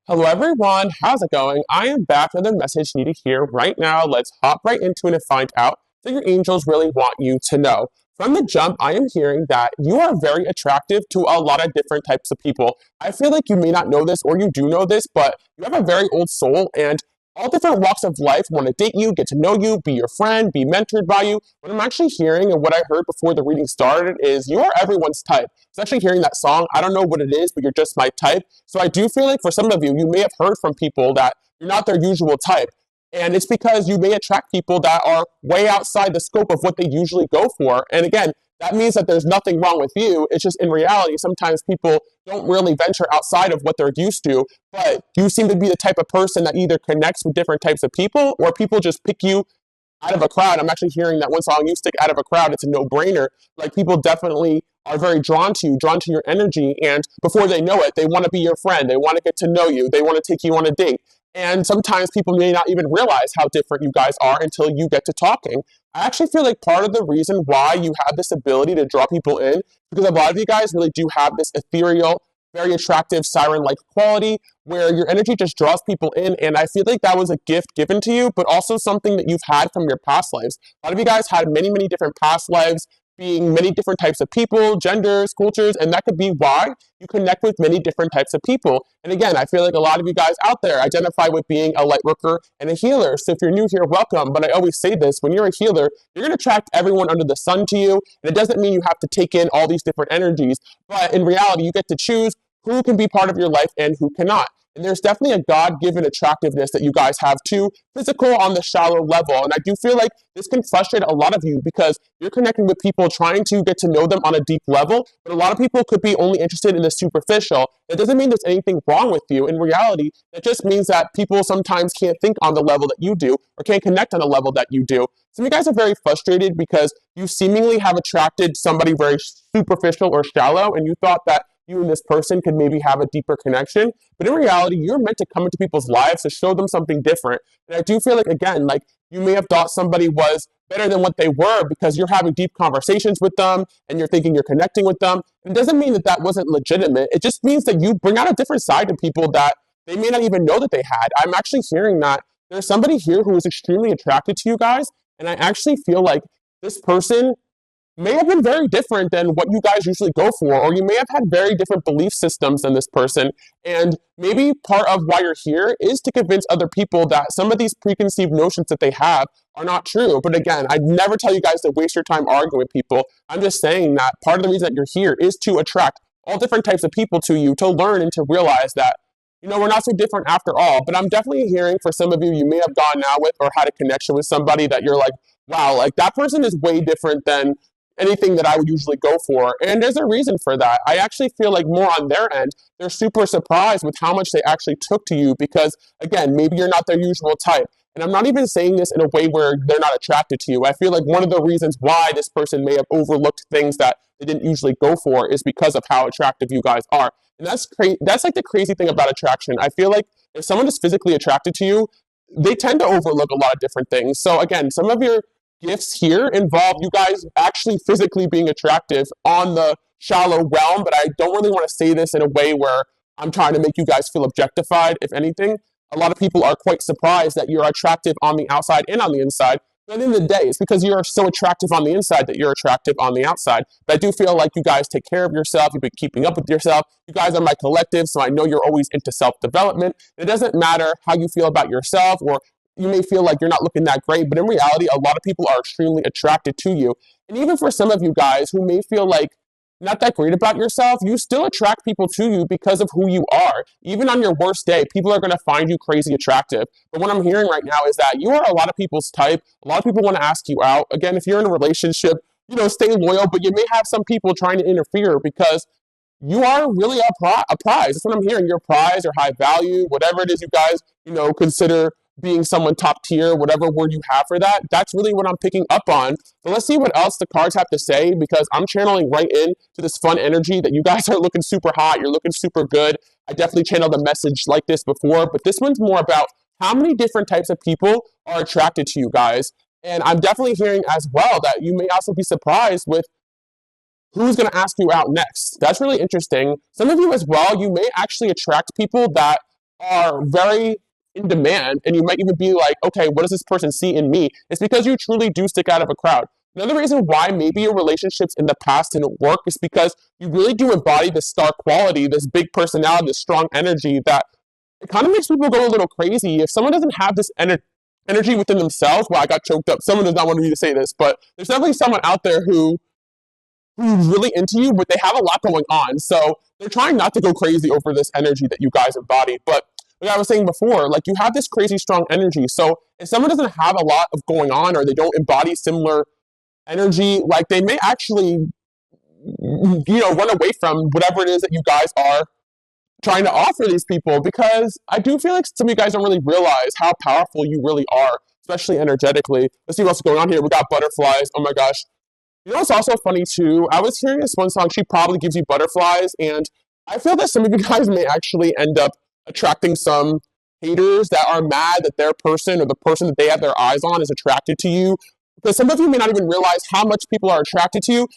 Hello everyone, how's it going? I am back with a message needed here right now. Let's hop right into it and find out that your angels really want you to know. From the jump, I am hearing that you are very attractive to a lot of different types of people. I feel like you may not know this or you do know this, but you have a very old soul and all different walks of life want to date you, get to know you, be your friend, be mentored by you. What I'm actually hearing and what I heard before the reading started is you are everyone's type. I was actually hearing that song. I don't know what it is, but you're just my type. So I do feel like for some of you, you may have heard from people that you're not their usual type. And it's because you may attract people that are way outside the scope of what they usually go for. And again, that means that there's nothing wrong with you. It's just in reality, sometimes people don't really venture outside of what they're used to. But you seem to be the type of person that either connects with different types of people or people just pick you out of a crowd. I'm actually hearing that one song, you stick out of a crowd, it's a no-brainer. Like people definitely are very drawn to you, drawn to your energy, and before they know it, they want to be your friend, they want to get to know you, they want to take you on a date. And sometimes people may not even realize how different you guys are until you get to talking. I actually feel like part of the reason why you have this ability to draw people in, because a lot of you guys really do have this ethereal, very attractive siren-like quality where your energy just draws people in. And I feel like that was a gift given to you, but also something that you've had from your past lives. A lot of you guys had many, many different past lives, being many different types of people, genders, cultures, and that could be why you connect with many different types of people. And again, I feel like a lot of you guys out there identify with being a light worker and a healer. So if you're new here, welcome. But I always say this, when you're a healer, you're going to attract everyone under the sun to you. And it doesn't mean you have to take in all these different energies, but in reality, you get to choose who can be part of your life and who cannot. And there's definitely a God-given attractiveness that you guys have too, physical on the shallow level. And I do feel like this can frustrate a lot of you because you're connecting with people trying to get to know them on a deep level, but a lot of people could be only interested in the superficial. That doesn't mean there's anything wrong with you. In reality, it just means that people sometimes can't think on the level that you do or can't connect on the level that you do. Some of you guys are very frustrated because you seemingly have attracted somebody very superficial or shallow, and you thought that you and this person could maybe have a deeper connection. But in reality, you're meant to come into people's lives to show them something different. And I do feel like, again, like you may have thought somebody was better than what they were because you're having deep conversations with them and you're thinking you're connecting with them. It doesn't mean that that wasn't legitimate. It just means that you bring out a different side to people that they may not even know that they had. I'm actually hearing that there's somebody here who is extremely attracted to you guys. And I actually feel like this person may have been very different than what you guys usually go for, or you may have had very different belief systems than this person. And maybe part of why you're here is to convince other people that some of these preconceived notions that they have are not true. But again, I'd never tell you guys to waste your time arguing with people. I'm just saying that part of the reason that you're here is to attract all different types of people to you, to learn and to realize that, you know, we're not so different after all. But I'm definitely hearing for some of you, you may have gone out with or had a connection with somebody that you're like, wow, like that person is way different than anything that I would usually go for. And there's a reason for that. I actually feel like more on their end, they're super surprised with how much they actually took to you because, again, maybe you're not their usual type. And I'm not even saying this in a way where they're not attracted to you. I feel like one of the reasons why this person may have overlooked things that they didn't usually go for is because of how attractive you guys are. And that's like the crazy thing about attraction. I feel like if someone is physically attracted to you, they tend to overlook a lot of different things. So again, some of your gifts here involve you guys actually physically being attractive on the shallow realm, but I don't really want to say this in a way where I'm trying to make you guys feel objectified. If anything, a lot of people are quite surprised that you're attractive on the outside and on the inside. But at the end of the day, it's because you're so attractive on the inside that you're attractive on the outside. But I do feel like you guys take care of yourself. You've been keeping up with yourself. You guys are my collective, so I know you're always into self-development. It doesn't matter how you feel about yourself, or you may feel like you're not looking that great, but in reality, a lot of people are extremely attracted to you. And even for some of you guys who may feel like not that great about yourself, you still attract people to you because of who you are. Even on your worst day, people are going to find you crazy attractive. But what I'm hearing right now is that you are a lot of people's type. A lot of people want to ask you out. Again, if you're in a relationship, you know, stay loyal, but you may have some people trying to interfere because you are really a prize. That's what I'm hearing. You're a prize or high value, whatever it is you guys, you know, consider being someone top tier, whatever word you have for that. That's really what I'm picking up on. So let's see what else the cards have to say, because I'm channeling right in to this fun energy that you guys are looking super hot. You're looking super good. I definitely channeled a message like this before, but this one's more about how many different types of people are attracted to you guys. And I'm definitely hearing as well that you may also be surprised with who's going to ask you out next. That's really interesting. Some of you as well, you may actually attract people that are very in demand, and you might even be like, okay, what does this person see in me? It's because you truly do stick out of a crowd. Another reason why maybe your relationships in the past didn't work is because you really do embody this star quality, this big personality, this strong energy that it kind of makes people go a little crazy. If someone doesn't have this energy within themselves, well, I got choked up. Someone does not want me to say this, but there's definitely someone out there who's really into you, but they have a lot going on. So they're trying not to go crazy over this energy that you guys embody. But like I was saying before, like you have this crazy strong energy. So if someone doesn't have a lot of going on or they don't embody similar energy, like they may actually, run away from whatever it is that you guys are trying to offer these people, because I do feel like some of you guys don't really realize how powerful you really are, especially energetically. Let's see what's going on here. We got butterflies. Oh my gosh. You know what's also funny too? I was hearing this one song, She Probably Gives You Butterflies, and I feel that some of you guys may actually end up attracting some haters that are mad that their person or the person that they have their eyes on is attracted to you. Because some of you may not even realize how much people are attracted to you.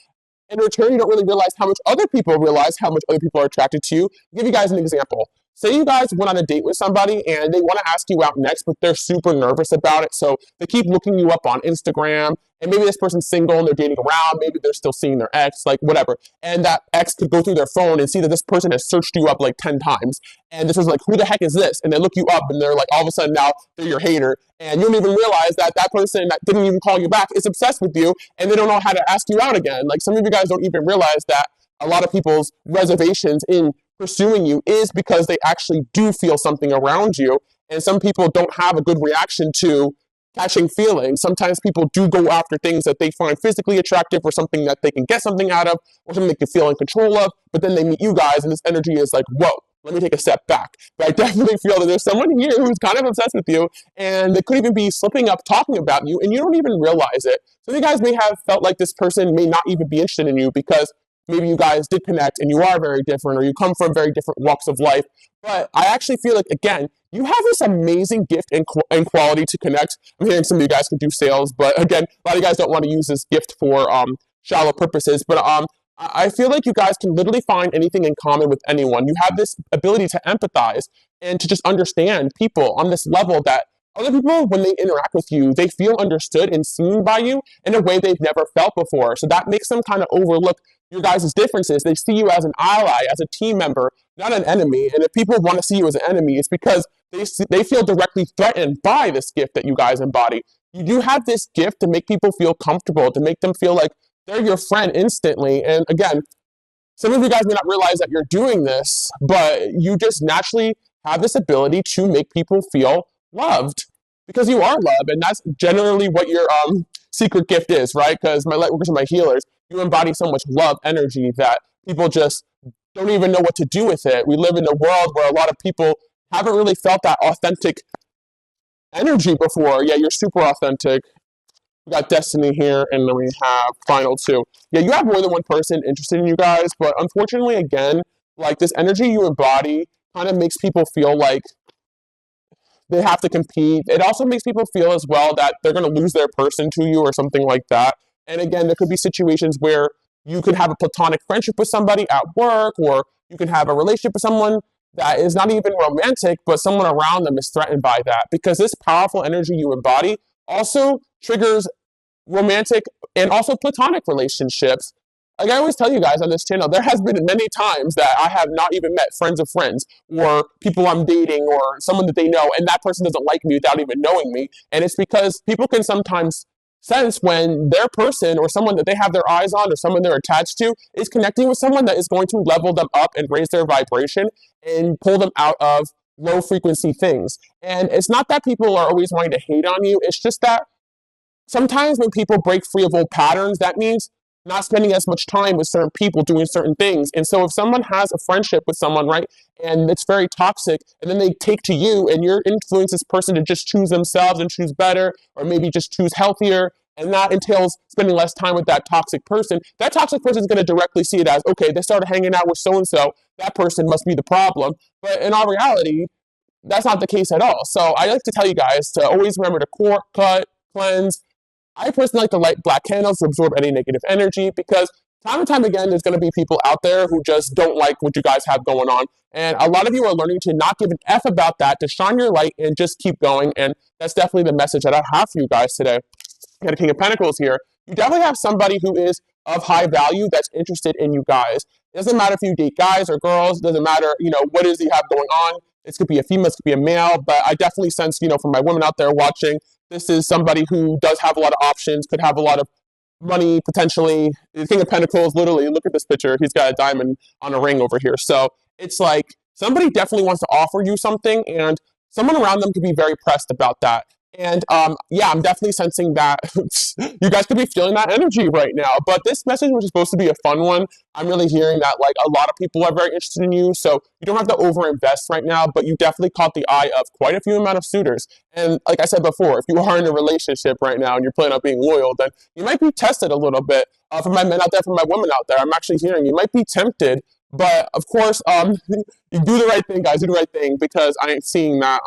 In return, you don't really realize how much other people realize how much other people are attracted to you. I'll give you guys an example. Say you guys went on a date with somebody and they want to ask you out next, but they're super nervous about it. So they keep looking you up on Instagram, and maybe this person's single and they're dating around. Maybe they're still seeing their ex, like whatever. And that ex could go through their phone and see that this person has searched you up like 10 times. And this was like, who the heck is this? And they look you up and they're like, all of a sudden now they're your hater. And you don't even realize that that person that didn't even call you back is obsessed with you, and they don't know how to ask you out again. Like some of you guys don't even realize that a lot of people's reservations in pursuing you is because they actually do feel something around you. And some people don't have a good reaction to catching feelings. Sometimes people do go after things that they find physically attractive, or something that they can get something out of, or something they can feel in control of. But then they meet you guys and this energy is like, whoa, let me take a step back. But I definitely feel that there's someone here who's kind of obsessed with you, and they could even be slipping up talking about you and you don't even realize it. So you guys may have felt like this person may not even be interested in you because maybe you guys did connect and you are very different, or you come from very different walks of life. But I actually feel like, again, you have this amazing gift and quality to connect. I'm hearing some of you guys can do sales, but again, a lot of you guys don't want to use this gift for shallow purposes. But I feel like you guys can literally find anything in common with anyone. You have this ability to empathize and to just understand people on this level that other people, when they interact with you, they feel understood and seen by you in a way they've never felt before. So that makes them kind of overlook your guys' differences. They see you as an ally, as a team member, not an enemy. And if people want to see you as an enemy, it's because they feel directly threatened by this gift that you guys embody. You do have this gift to make people feel comfortable, to make them feel like they're your friend instantly. And again, some of you guys may not realize that you're doing this, but you just naturally have this ability to make people feel loved, because you are loved. And that's generally what your secret gift is, right? Because my lightworkers and my healers, you embody so much love energy that people just don't even know what to do with it. We live in a world where a lot of people haven't really felt that authentic energy before. Yeah, you're super authentic. We got Destiny here, and then we have Final 2. Yeah, you have more than one person interested in you guys, but unfortunately, again, like this energy you embody kind of makes people feel like they have to compete. It also makes people feel as well that they're going to lose their person to you or something like that. And again, there could be situations where you could have a platonic friendship with somebody at work, or you can have a relationship with someone that is not even romantic, but someone around them is threatened by that, because this powerful energy you embody also triggers romantic and also platonic relationships. Like I always tell you guys on this channel, there has been many times that I have not even met friends of friends, or people I'm dating, or someone that they know, and that person doesn't like me without even knowing me. And it's because people can sometimes sense when their person or someone that they have their eyes on, or someone they're attached to, is connecting with someone that is going to level them up and raise their vibration and pull them out of low frequency things. And it's not that people are always wanting to hate on you. It's just that sometimes when people break free of old patterns, that means not spending as much time with certain people doing certain things. And so if someone has a friendship with someone, right, and it's very toxic, and then they take to you and you're influencing this person to just choose themselves and choose better, or maybe just choose healthier, and that entails spending less time with that toxic person, that toxic person is going to directly see it as, okay, they started hanging out with so-and-so, that person must be the problem. But in all reality, that's not the case at all. So I like to tell you guys to always remember to cut, cleanse. I personally like to light black candles to absorb any negative energy, because time and time again, there's going to be people out there who just don't like what you guys have going on. And a lot of you are learning to not give an F about that, to shine your light and just keep going. And that's definitely the message that I have for you guys today. Got a King of Pentacles here. You definitely have somebody who is of high value that's interested in you guys. It doesn't matter if you date guys or girls. It doesn't matter, what it is you have going on. This could be a female, this could be a male, but I definitely sense, from my women out there watching, this is somebody who does have a lot of options, could have a lot of money potentially. The King of Pentacles, literally, look at this picture. He's got a diamond on a ring over here. So it's like somebody definitely wants to offer you something, and someone around them could be very pressed about that. And yeah, I'm definitely sensing that you guys could be feeling that energy right now. But this message was supposed to be a fun one. I'm really hearing that like a lot of people are very interested in you. So you don't have to overinvest right now, but you definitely caught the eye of quite a few amount of suitors. And like I said before, if you are in a relationship right now and you're planning on being loyal, then you might be tested a little bit. For my men out there, for my women out there, I'm actually hearing you might be tempted. But of course, you do the right thing, guys. Do the right thing, because I ain't seeing that.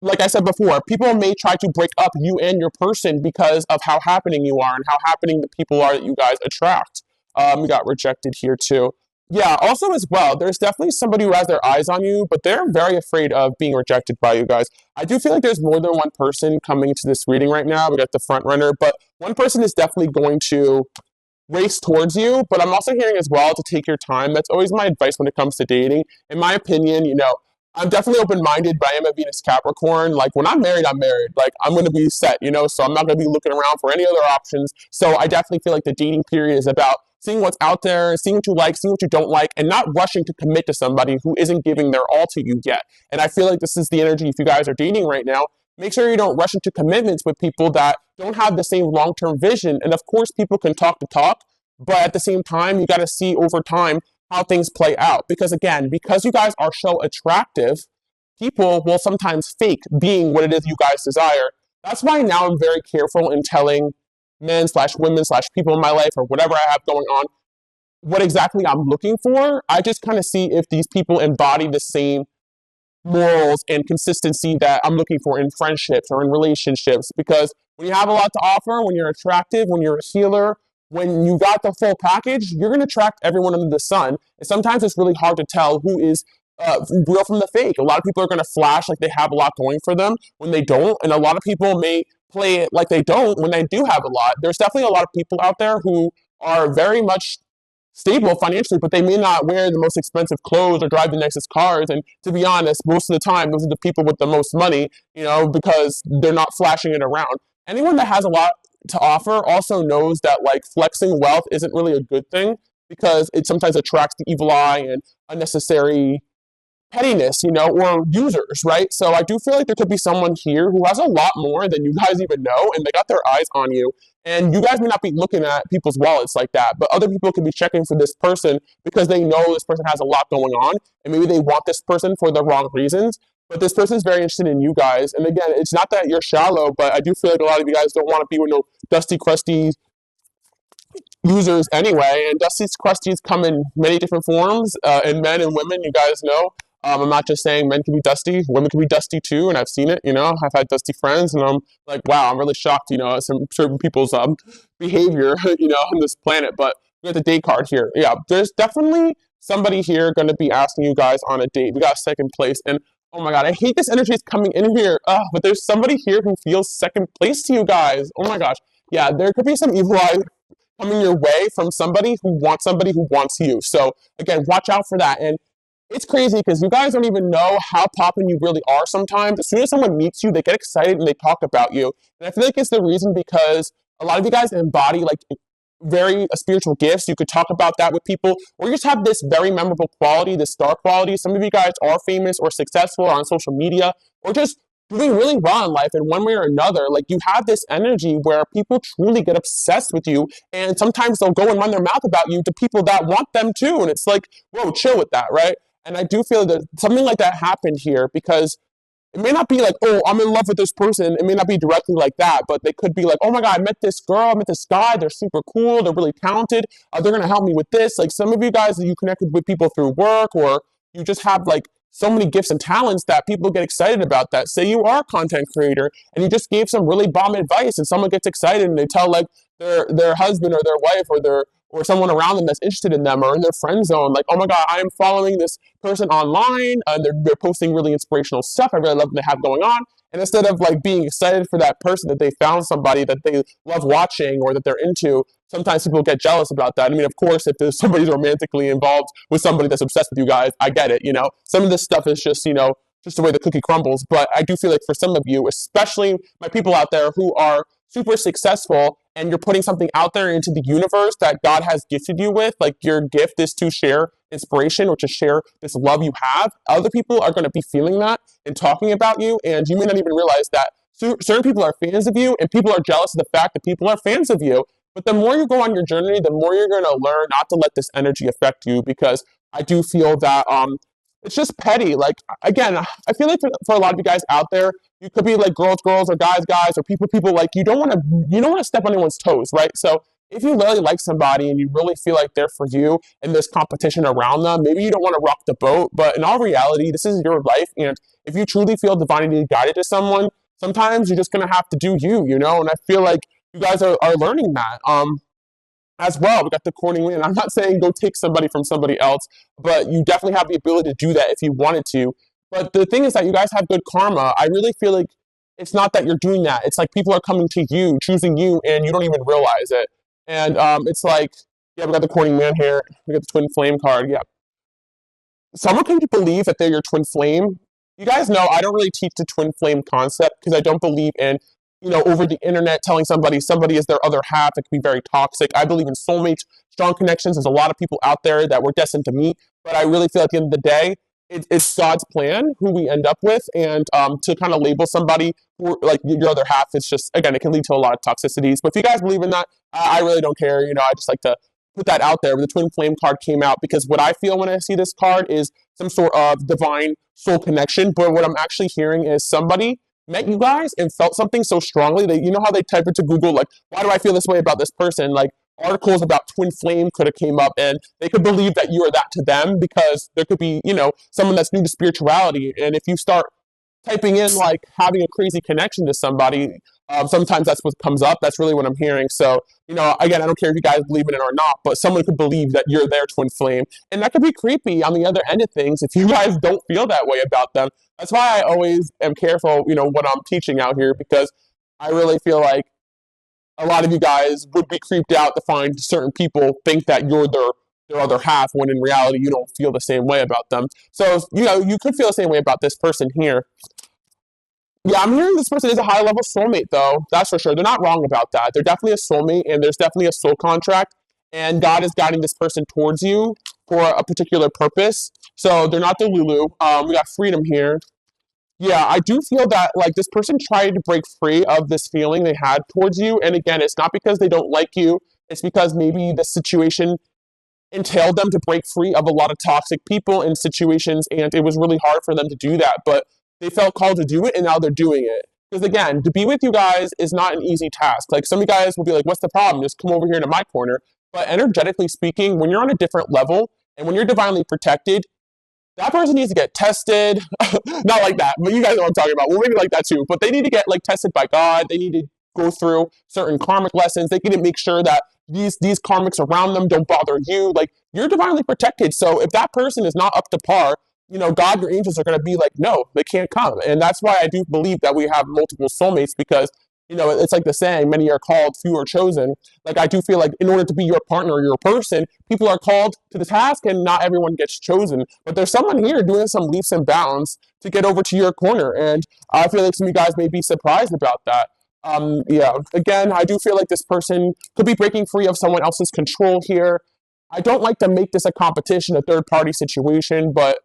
Like I said before, people may try to break up you and your person because of how happening you are and how happening the people are that you guys attract. We got rejected here too. Yeah, also as well, there's definitely somebody who has their eyes on you, but they're very afraid of being rejected by you guys. I do feel like there's more than one person coming to this reading right now. We got the front runner, but one person is definitely going to race towards you, but I'm also hearing as well to take your time. That's always my advice when it comes to dating. In my opinion, I'm definitely open-minded, but I am a Venus Capricorn. Like, when I'm married, I'm married. Like, I'm going to be set, so I'm not going to be looking around for any other options. So I definitely feel like the dating period is about seeing what's out there, seeing what you like, seeing what you don't like, and not rushing to commit to somebody who isn't giving their all to you yet. And I feel like this is the energy if you guys are dating right now. Make sure you don't rush into commitments with people that don't have the same long-term vision. And of course, people can talk the talk, but at the same time, you got to see over time how things play out. Because again, because you guys are so attractive, people will sometimes fake being what it is you guys desire. That's why now I'm very careful in telling men slash women slash people in my life or whatever I have going on what exactly I'm looking for. I just kind of see if these people embody the same morals and consistency that I'm looking for in friendships or in relationships. Because when you have a lot to offer, when you're attractive, when you're a healer, when you got the full package, you're going to attract everyone under the sun. And sometimes it's really hard to tell who is real from the fake. A lot of people are going to flash like they have a lot going for them when they don't. And a lot of people may play it like they don't when they do have a lot. There's definitely a lot of people out there who are very much stable financially, but they may not wear the most expensive clothes or drive the nicest cars. And to be honest, most of the time, those are the people with the most money, because they're not flashing it around. Anyone that has a lot to offer also knows that like flexing wealth isn't really a good thing, because it sometimes attracts the evil eye and unnecessary pettiness, or users, right? So I do feel like there could be someone here who has a lot more than you guys even know, and they got their eyes on you. And you guys may not be looking at people's wallets like that, but other people could be checking for this person because they know this person has a lot going on, and maybe they want this person for the wrong reasons. But this person is very interested in you guys. And again, it's not that you're shallow, but I do feel like a lot of you guys don't want to be with no dusty, crusty users anyway. And dusty, crusties come in many different forms, in men and women, you guys know. I'm not just saying men can be dusty, women can be dusty too, and I've seen it, I've had dusty friends, and I'm like, wow, I'm really shocked, at some certain people's behavior, on this planet. But we got the date card here. Yeah, there's definitely somebody here going to be asking you guys on a date. We got second place, and oh my God, I hate this energy is coming in here. But there's somebody here who feels second place to you guys. Oh my gosh. Yeah, there could be some evil eye coming your way from somebody who wants you. So again, watch out for that. And it's crazy because you guys don't even know how poppin' you really are sometimes. As soon as someone meets you, they get excited and they talk about you. And I feel like it's the reason because a lot of you guys embody like very spiritual gifts. You could talk about that with people, or you just have this very memorable quality, this star quality. Some of you guys are famous or successful on social media, or just doing really well in life in one way or another. Like, you have this energy where people truly get obsessed with you, and sometimes they'll go and run their mouth about you to people that want them too. And it's like, whoa, chill with that, right? And I do feel that something like that happened here, because it may not be like, oh, I'm in love with this person. It may not be directly like that, but they could be like, oh my God, I met this girl, I met this guy. They're super cool. They're really talented. They're going to help me with this. Like, some of you guys, you connected with people through work, or you just have like so many gifts and talents that people get excited about that. Say you are a content creator and you just gave some really bomb advice, and someone gets excited and they tell like their husband or their wife or or someone around them that's interested in them or in their friend zone. Like, oh my God, I am following this person online. They're posting really inspirational stuff. I really love what they have going on. And instead of like being excited for that person that they found somebody that they love watching or that they're into, sometimes people get jealous about that. I mean, of course, if there's somebody's romantically involved with somebody that's obsessed with you guys, I get it. Some of this stuff is just, just the way the cookie crumbles. But I do feel like for some of you, especially my people out there who are super successful and you're putting something out there into the universe that God has gifted you with, like your gift is to share inspiration or to share this love you have, other people are going to be feeling that and talking about you, and you may not even realize that certain people are fans of you and people are jealous of the fact that people are fans of you. But the more you go on your journey, the more you're going to learn not to let this energy affect you, because I do feel that it's just petty. Like, again, I feel like for a lot of you guys out there, you could be like girls, or guys, or people. Like, you don't want to step on anyone's toes, right? So if you really like somebody and you really feel like they're for you and there's competition around them, maybe you don't want to rock the boat. But in all reality, this is your life, and if you truly feel divinely guided to someone, sometimes you're just gonna have to do you, And I feel like you guys are learning that. As well, we got the courting land. I'm not saying go take somebody from somebody else, but you definitely have the ability to do that if you wanted to. But the thing is that you guys have good karma. I really feel like it's not that you're doing that. It's like people are coming to you, choosing you, and you don't even realize it. And it's like, yeah, we got the courting man here. We got the twin flame card. Yeah. Someone can believe that they're your twin flame. You guys know I don't really teach the twin flame concept because I don't believe in over the internet telling somebody is their other half. That can be very toxic. I believe in soulmates, strong connections. There's a lot of people out there that we're destined to meet, but I really feel at the end of the day, it's God's plan who we end up with, and to kind of label somebody who, like your other half, it's just, again, it can lead to a lot of toxicities. But if you guys believe in that, I really don't care. I just like to put that out there. The twin flame card came out because what I feel when I see this card is some sort of divine soul connection. But what I'm actually hearing is somebody met you guys and felt something so strongly that, how they type into Google, like, why do I feel this way about this person? Like, articles about twin flame could have came up, and they could believe that you are that to them because there could be, someone that's new to spirituality. And if you start typing in like having a crazy connection to somebody, sometimes that's what comes up. That's really what I'm hearing. So, again, I don't care if you guys believe in it or not, but someone could believe that you're their twin flame. And that could be creepy on the other end of things if you guys don't feel that way about them. That's why I always am careful, what I'm teaching out here, because I really feel like a lot of you guys would be creeped out to find certain people think that you're their other half, when in reality you don't feel the same way about them. So, you could feel the same way about this person here. Yeah, I'm hearing this person is a high-level soulmate, though. That's for sure. They're not wrong about that. They're definitely a soulmate, and there's definitely a soul contract, and God is guiding this person towards you for a particular purpose. So they're not the Lulu. We got freedom here. Yeah, I do feel that like this person tried to break free of this feeling they had towards you. And again, it's not because they don't like you. It's because maybe the situation entailed them to break free of a lot of toxic people and situations, and it was really hard for them to do that. But they felt called to do it, and now they're doing it. Because again, to be with you guys is not an easy task. Like, some of you guys will be like, what's the problem? Just come over here to my corner. But energetically speaking, when you're on a different level and when you're divinely protected, that person needs to get tested. Not like that, but you guys know what I'm talking about. Well, maybe like that too. But they need to get like tested by God. They need to go through certain karmic lessons. They need to make sure that these karmics around them don't bother you. Like, you're divinely protected. So if that person is not up to par, God, your angels are going to be like, no, they can't come. And that's why I do believe that we have multiple soulmates, because it's like the saying, many are called, few are chosen. Like, I do feel like in order to be your partner or your person, people are called to the task and not everyone gets chosen. But there's someone here doing some leaps and bounds to get over to your corner. And I feel like some of you guys may be surprised about that. Yeah, again, I do feel like this person could be breaking free of someone else's control here. I don't like to make this a competition, a third-party situation, but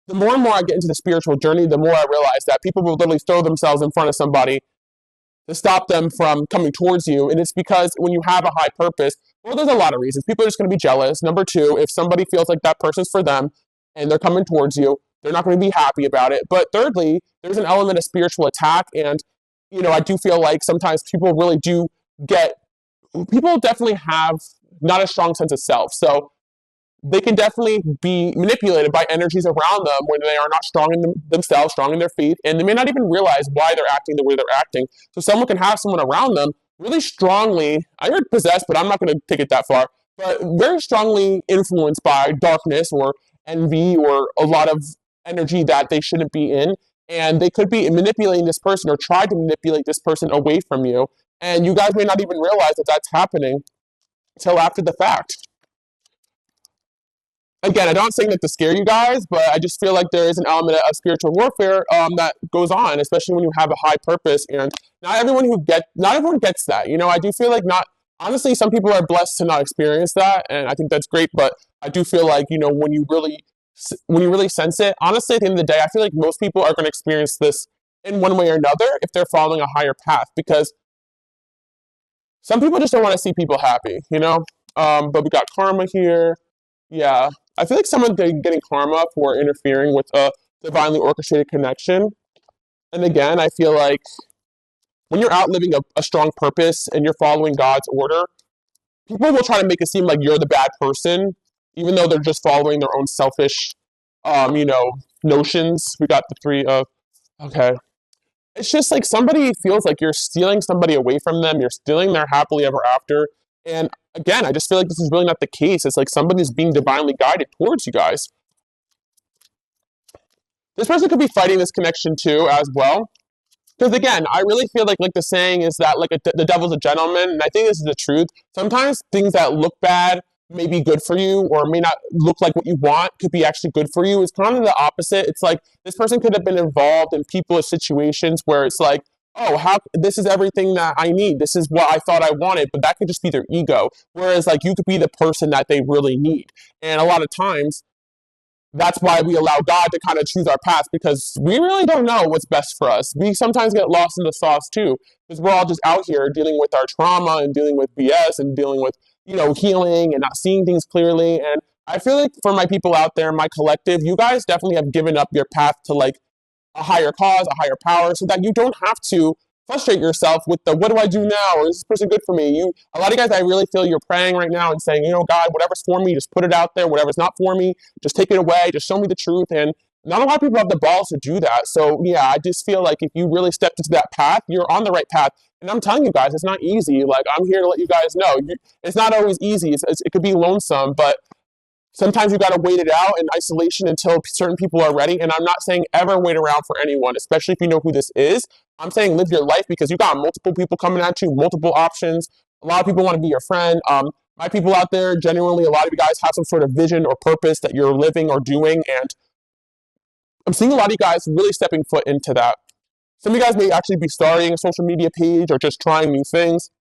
the more and more I get into the spiritual journey, the more I realize that people will literally throw themselves in front of somebody to stop them from coming towards you. And it's because when you have a high purpose, well, there's a lot of reasons. People are just going to be jealous. Number two, if somebody feels like that person's for them and they're coming towards you, they're not going to be happy about it. But thirdly, there's an element of spiritual attack. And, I do feel like sometimes people definitely have not a strong sense of self. So they can definitely be manipulated by energies around them when they are not strong in themselves, strong in their faith, and they may not even realize why they're acting the way they're acting. So someone can have someone around them really strongly, I heard possessed, but I'm not going to take it that far, but very strongly influenced by darkness or envy or a lot of energy that they shouldn't be in. And they could be manipulating this person or try to manipulate this person away from you. And you guys may not even realize that that's happening till after the fact. Again, I'm not saying that to scare you guys, but I just feel like there is an element of spiritual warfare that goes on, especially when you have a high purpose. And not everyone gets that. You know, I do feel like not honestly, some people are blessed to not experience that, and I think that's great. But I do feel like when you really sense it, honestly, at the end of the day, I feel like most people are going to experience this in one way or another if they're following a higher path, because some people just don't want to see people happy, you know. But we got karma here. Yeah, I feel like someone's getting karma for interfering with a divinely orchestrated connection. And again, I feel like when you're out living a strong purpose and you're following God's order, people will try to make it seem like you're the bad person, even though they're just following their own selfish, notions. We got the three of, okay. It's just like somebody feels like you're stealing somebody away from them. You're stealing their happily ever after. And again, I just feel like this is really not the case. It's like somebody's being divinely guided towards you guys. This person could be fighting this connection too, as well. Because again, I really feel like the saying is that the devil's a gentleman, and I think this is the truth. Sometimes things that look bad may be good for you, or may not look like what you want, could be actually good for you. It's kind of the opposite. It's like this person could have been involved in people or situations where it's like, oh, how this is everything that I need. This is what I thought I wanted, but that could just be their ego. Whereas like you could be the person that they really need, and a lot of times that's why we allow God to kind of choose our path, because we really don't know what's best for us. We sometimes get lost in the sauce too, because we're all just out here dealing with our trauma and dealing with BS and dealing with, healing and not seeing things clearly. And I feel like for my people out there, my collective, you guys definitely have given up your path to like a higher cause, a higher power, so that you don't have to frustrate yourself with the what do I do now, or is this person good for me? A lot of guys, I really feel you're praying right now and saying, God, whatever's for me, just put it out there. Whatever's not for me, just take it away. Just show me the truth. And not a lot of people have the balls to do that. So yeah, I just feel like if you really stepped into that path, you're on the right path. And I'm telling you guys, it's not easy. Like, I'm here to let you guys know, it's not always easy. It could be lonesome, but sometimes you got to wait it out in isolation until certain people are ready. And I'm not saying ever wait around for anyone, especially if you know who this is. I'm saying live your life, because you got multiple people coming at you, multiple options. A lot of people want to be your friend. My people out there, genuinely, a lot of you guys have some sort of vision or purpose that you're living or doing. And I'm seeing a lot of you guys really stepping foot into that. Some of you guys may actually be starting a social media page or just trying new things.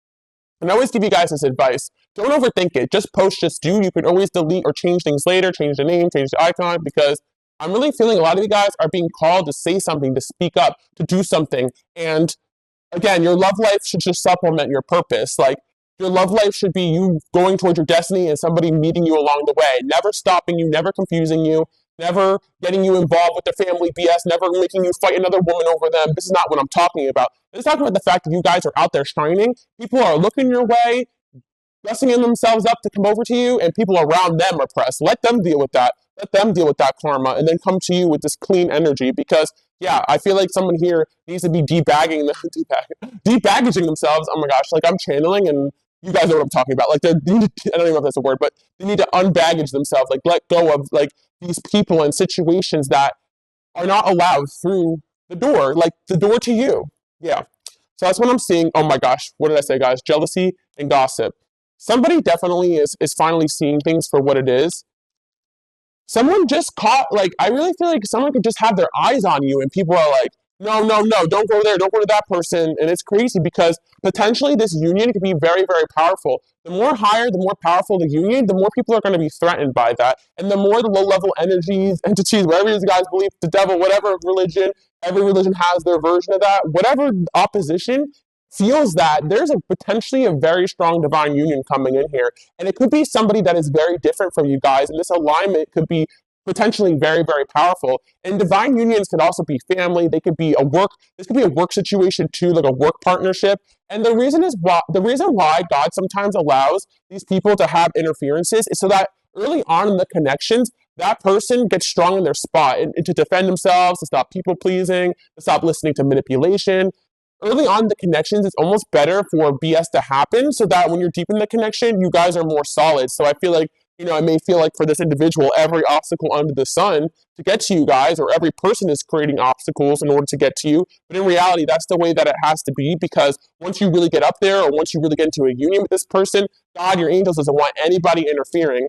And I always give you guys this advice. Don't overthink it. Just post, just do. You can always delete or change things later, change the name, change the icon, because I'm really feeling a lot of you guys are being called to say something, to speak up, to do something. And again, your love life should just supplement your purpose. Like, your love life should be you going towards your destiny and somebody meeting you along the way, never stopping you, never confusing you, never getting you involved with their family BS, never making you fight another woman over them. This is not what I'm talking about. I'm talking about the fact that you guys are out there shining. People are looking your way, dressing themselves up to come over to you, and people around them are pressed. Let them deal with that. Let them deal with that karma, and then come to you with this clean energy. Because, yeah, I feel like someone here needs to be debaggaging themselves. Oh my gosh, like I'm channeling, and you guys know what I'm talking about. Like, I don't even know if that's a word, but they need to unbaggage themselves. Like, let go of like these people and situations that are not allowed through the door, like the door to you. Yeah. So that's what I'm seeing. Oh my gosh, what did I say, guys? Jealousy and gossip. Somebody definitely is finally seeing things for what it is. Someone just caught, like, I really feel like someone could just have their eyes on you, and people are like, no, no, no, don't go there, don't go to that person. And it's crazy, because potentially this union could be very, very powerful. The more higher, the more powerful the union, the more people are going to be threatened by that. And the more the low-level entities, whatever you guys believe, the devil, whatever religion, every religion has their version of that, whatever opposition feels that there's potentially a very strong divine union coming in here. And it could be somebody that is very different from you guys. And this alignment could be potentially very, very powerful. And divine unions could also be family. They could be this could be a work situation too, like a work partnership. And the reason why God sometimes allows these people to have interferences is so that early on in the connections, that person gets strong in their spot and to defend themselves, to stop people pleasing, to stop listening to manipulation. early on the connections, it's almost better for BS to happen so that when you're deep in the connection, you guys are more solid. So I feel like, it may feel like for this individual, every obstacle under the sun to get to you guys, or every person is creating obstacles in order to get to you. But in reality, that's the way that it has to be, because once you really get up there, or once you really get into a union with this person, God, your angels doesn't want anybody interfering.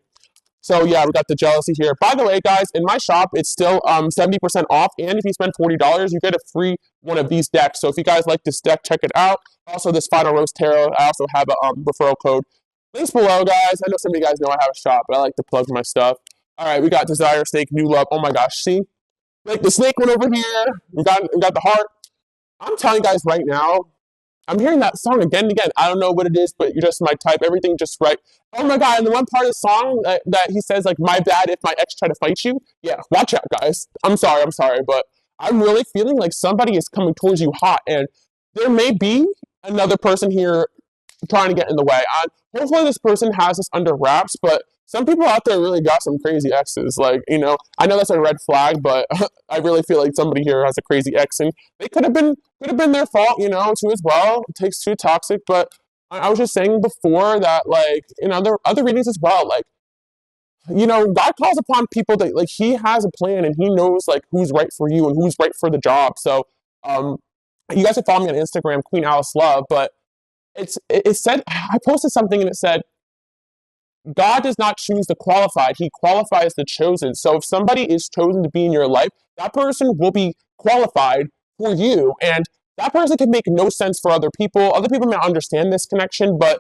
So yeah, we got the jealousy here. By the way, guys, in my shop, it's still 70% off, and if you spend $40, you get a free one of these decks. So if you guys like this deck, check it out. Also, this Final Rose Tarot, I also have a referral code. Links below, guys. I know some of you guys know I have a shop, but I like to plug my stuff. All right, we got Desire, Snake, New Love. Oh my gosh, see? Like the snake one over here. We got the heart. I'm telling you guys right now, I'm hearing that song again and again. I don't know what it is, but you're just my type. Everything just right. Oh my God. And the one part of the song that he says, like, my bad if my ex try to fight you. Yeah, watch out, guys. I'm sorry. But I'm really feeling like somebody is coming towards you hot. And there may be another person here trying to get in the way. Hopefully this person has this under wraps, but some people out there really got some crazy exes. Like, I know that's a red flag, but I really feel like somebody here has a crazy ex, and they could have been their fault, too as well. It takes two toxic, but I was just saying before that, like, in other readings as well, like, God calls upon people that, like, he has a plan and he knows, like, who's right for you and who's right for the job. So, you guys can follow me on Instagram, Queen Alice Love, but it said, I posted something and it said, God does not choose the qualified, he qualifies the chosen. So if somebody is chosen to be in your life, that person will be qualified for you. And that person can make no sense for other people. Other people may not understand this connection, but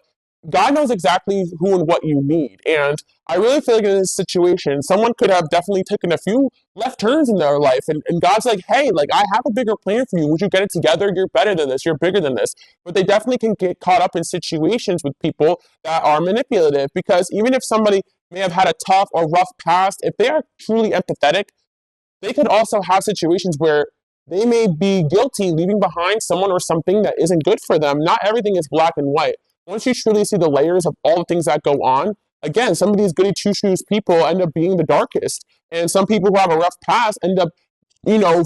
God knows exactly who and what you need. And I really feel like in this situation, someone could have definitely taken a few left turns in their life. And God's like, hey, like, I have a bigger plan for you. Would you get it together? You're better than this. You're bigger than this. But they definitely can get caught up in situations with people that are manipulative, because even if somebody may have had a tough or rough past, if they are truly empathetic, they could also have situations where they may be guilty leaving behind someone or something that isn't good for them. Not everything is black and white. Once you truly see the layers of all the things that go on, again, some of these goody two-shoes people end up being the darkest. And some people who have a rough past end up,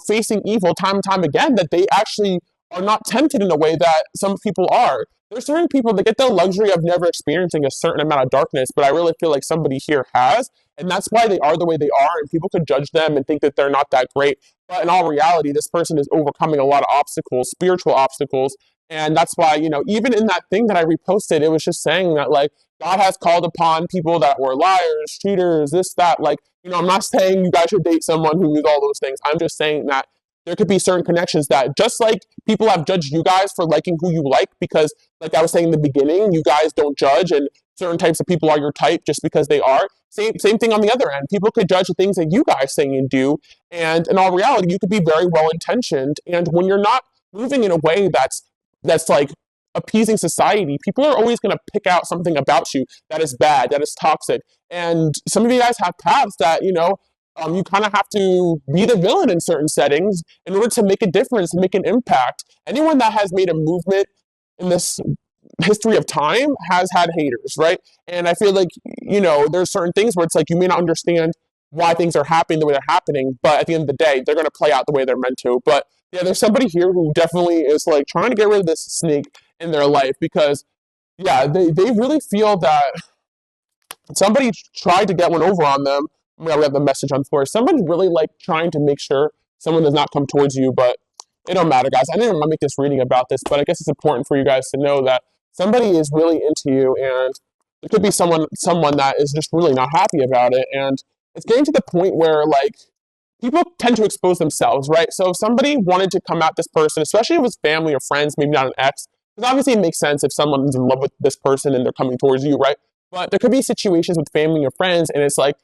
facing evil time and time again, that they actually are not tempted in a way that some people are. There's certain people that get the luxury of never experiencing a certain amount of darkness, but I really feel like somebody here has, and that's why they are the way they are, and people could judge them and think that they're not that great. But in all reality, this person is overcoming a lot of obstacles, spiritual obstacles, and that's why, even in that thing that I reposted, it was just saying that, like, God has called upon people that were liars, cheaters, this, that. Like, I'm not saying you guys should date someone who is all those things. I'm just saying that there could be certain connections that, just like people have judged you guys for liking who you like, because, like I was saying in the beginning, you guys don't judge, and certain types of people are your type just because they are. Same thing on the other end. People could judge the things that you guys say and do, and in all reality, you could be very well intentioned. And when you're not moving in a way that's like appeasing society, people are always going to pick out something about you that is bad, that is toxic. And some of you guys have paths that, you kind of have to be the villain in certain settings in order to make a difference, make an impact. Anyone that has made a movement in this history of time has had haters, right? And I feel like, there's certain things where it's like you may not understand why things are happening the way they're happening, but at the end of the day, they're going to play out the way they're meant to. But yeah, there's somebody here who definitely is like trying to get rid of this snake in their life, because yeah, they really feel that somebody tried to get one over on them. I'm gonna have the message on for somebody's really like trying to make sure someone does not come towards you, but it don't matter, guys. I didn't want to make this reading about this, but I guess it's important for you guys to know that somebody is really into you, and there could be someone that is just really not happy about it. And it's getting to the point where, like, people tend to expose themselves, right? So if somebody wanted to come at this person, especially if it's family or friends, maybe not an ex, because obviously it makes sense if someone's in love with this person and they're coming towards you, right? But there could be situations with family or friends, and it's like,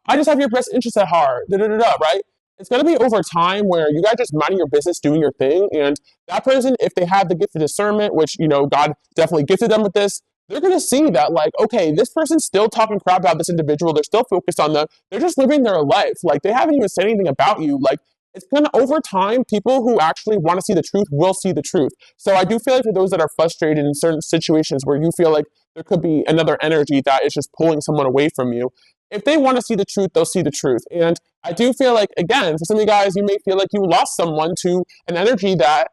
I just have your best interest at heart, right? It's going to be over time where you guys just minding your business, doing your thing, and that person, if they have the gift of discernment, which, God definitely gifted them with this, they're going to see that, like, okay, this person's still talking crap about this individual. They're still focused on them. They're just living their life. Like, they haven't even said anything about you. Like, it's going to, over time, people who actually want to see the truth will see the truth. So I do feel like for those that are frustrated in certain situations where you feel like there could be another energy that is just pulling someone away from you, if they want to see the truth, they'll see the truth. And I do feel like, again, for some of you guys, you may feel like you lost someone to an energy that,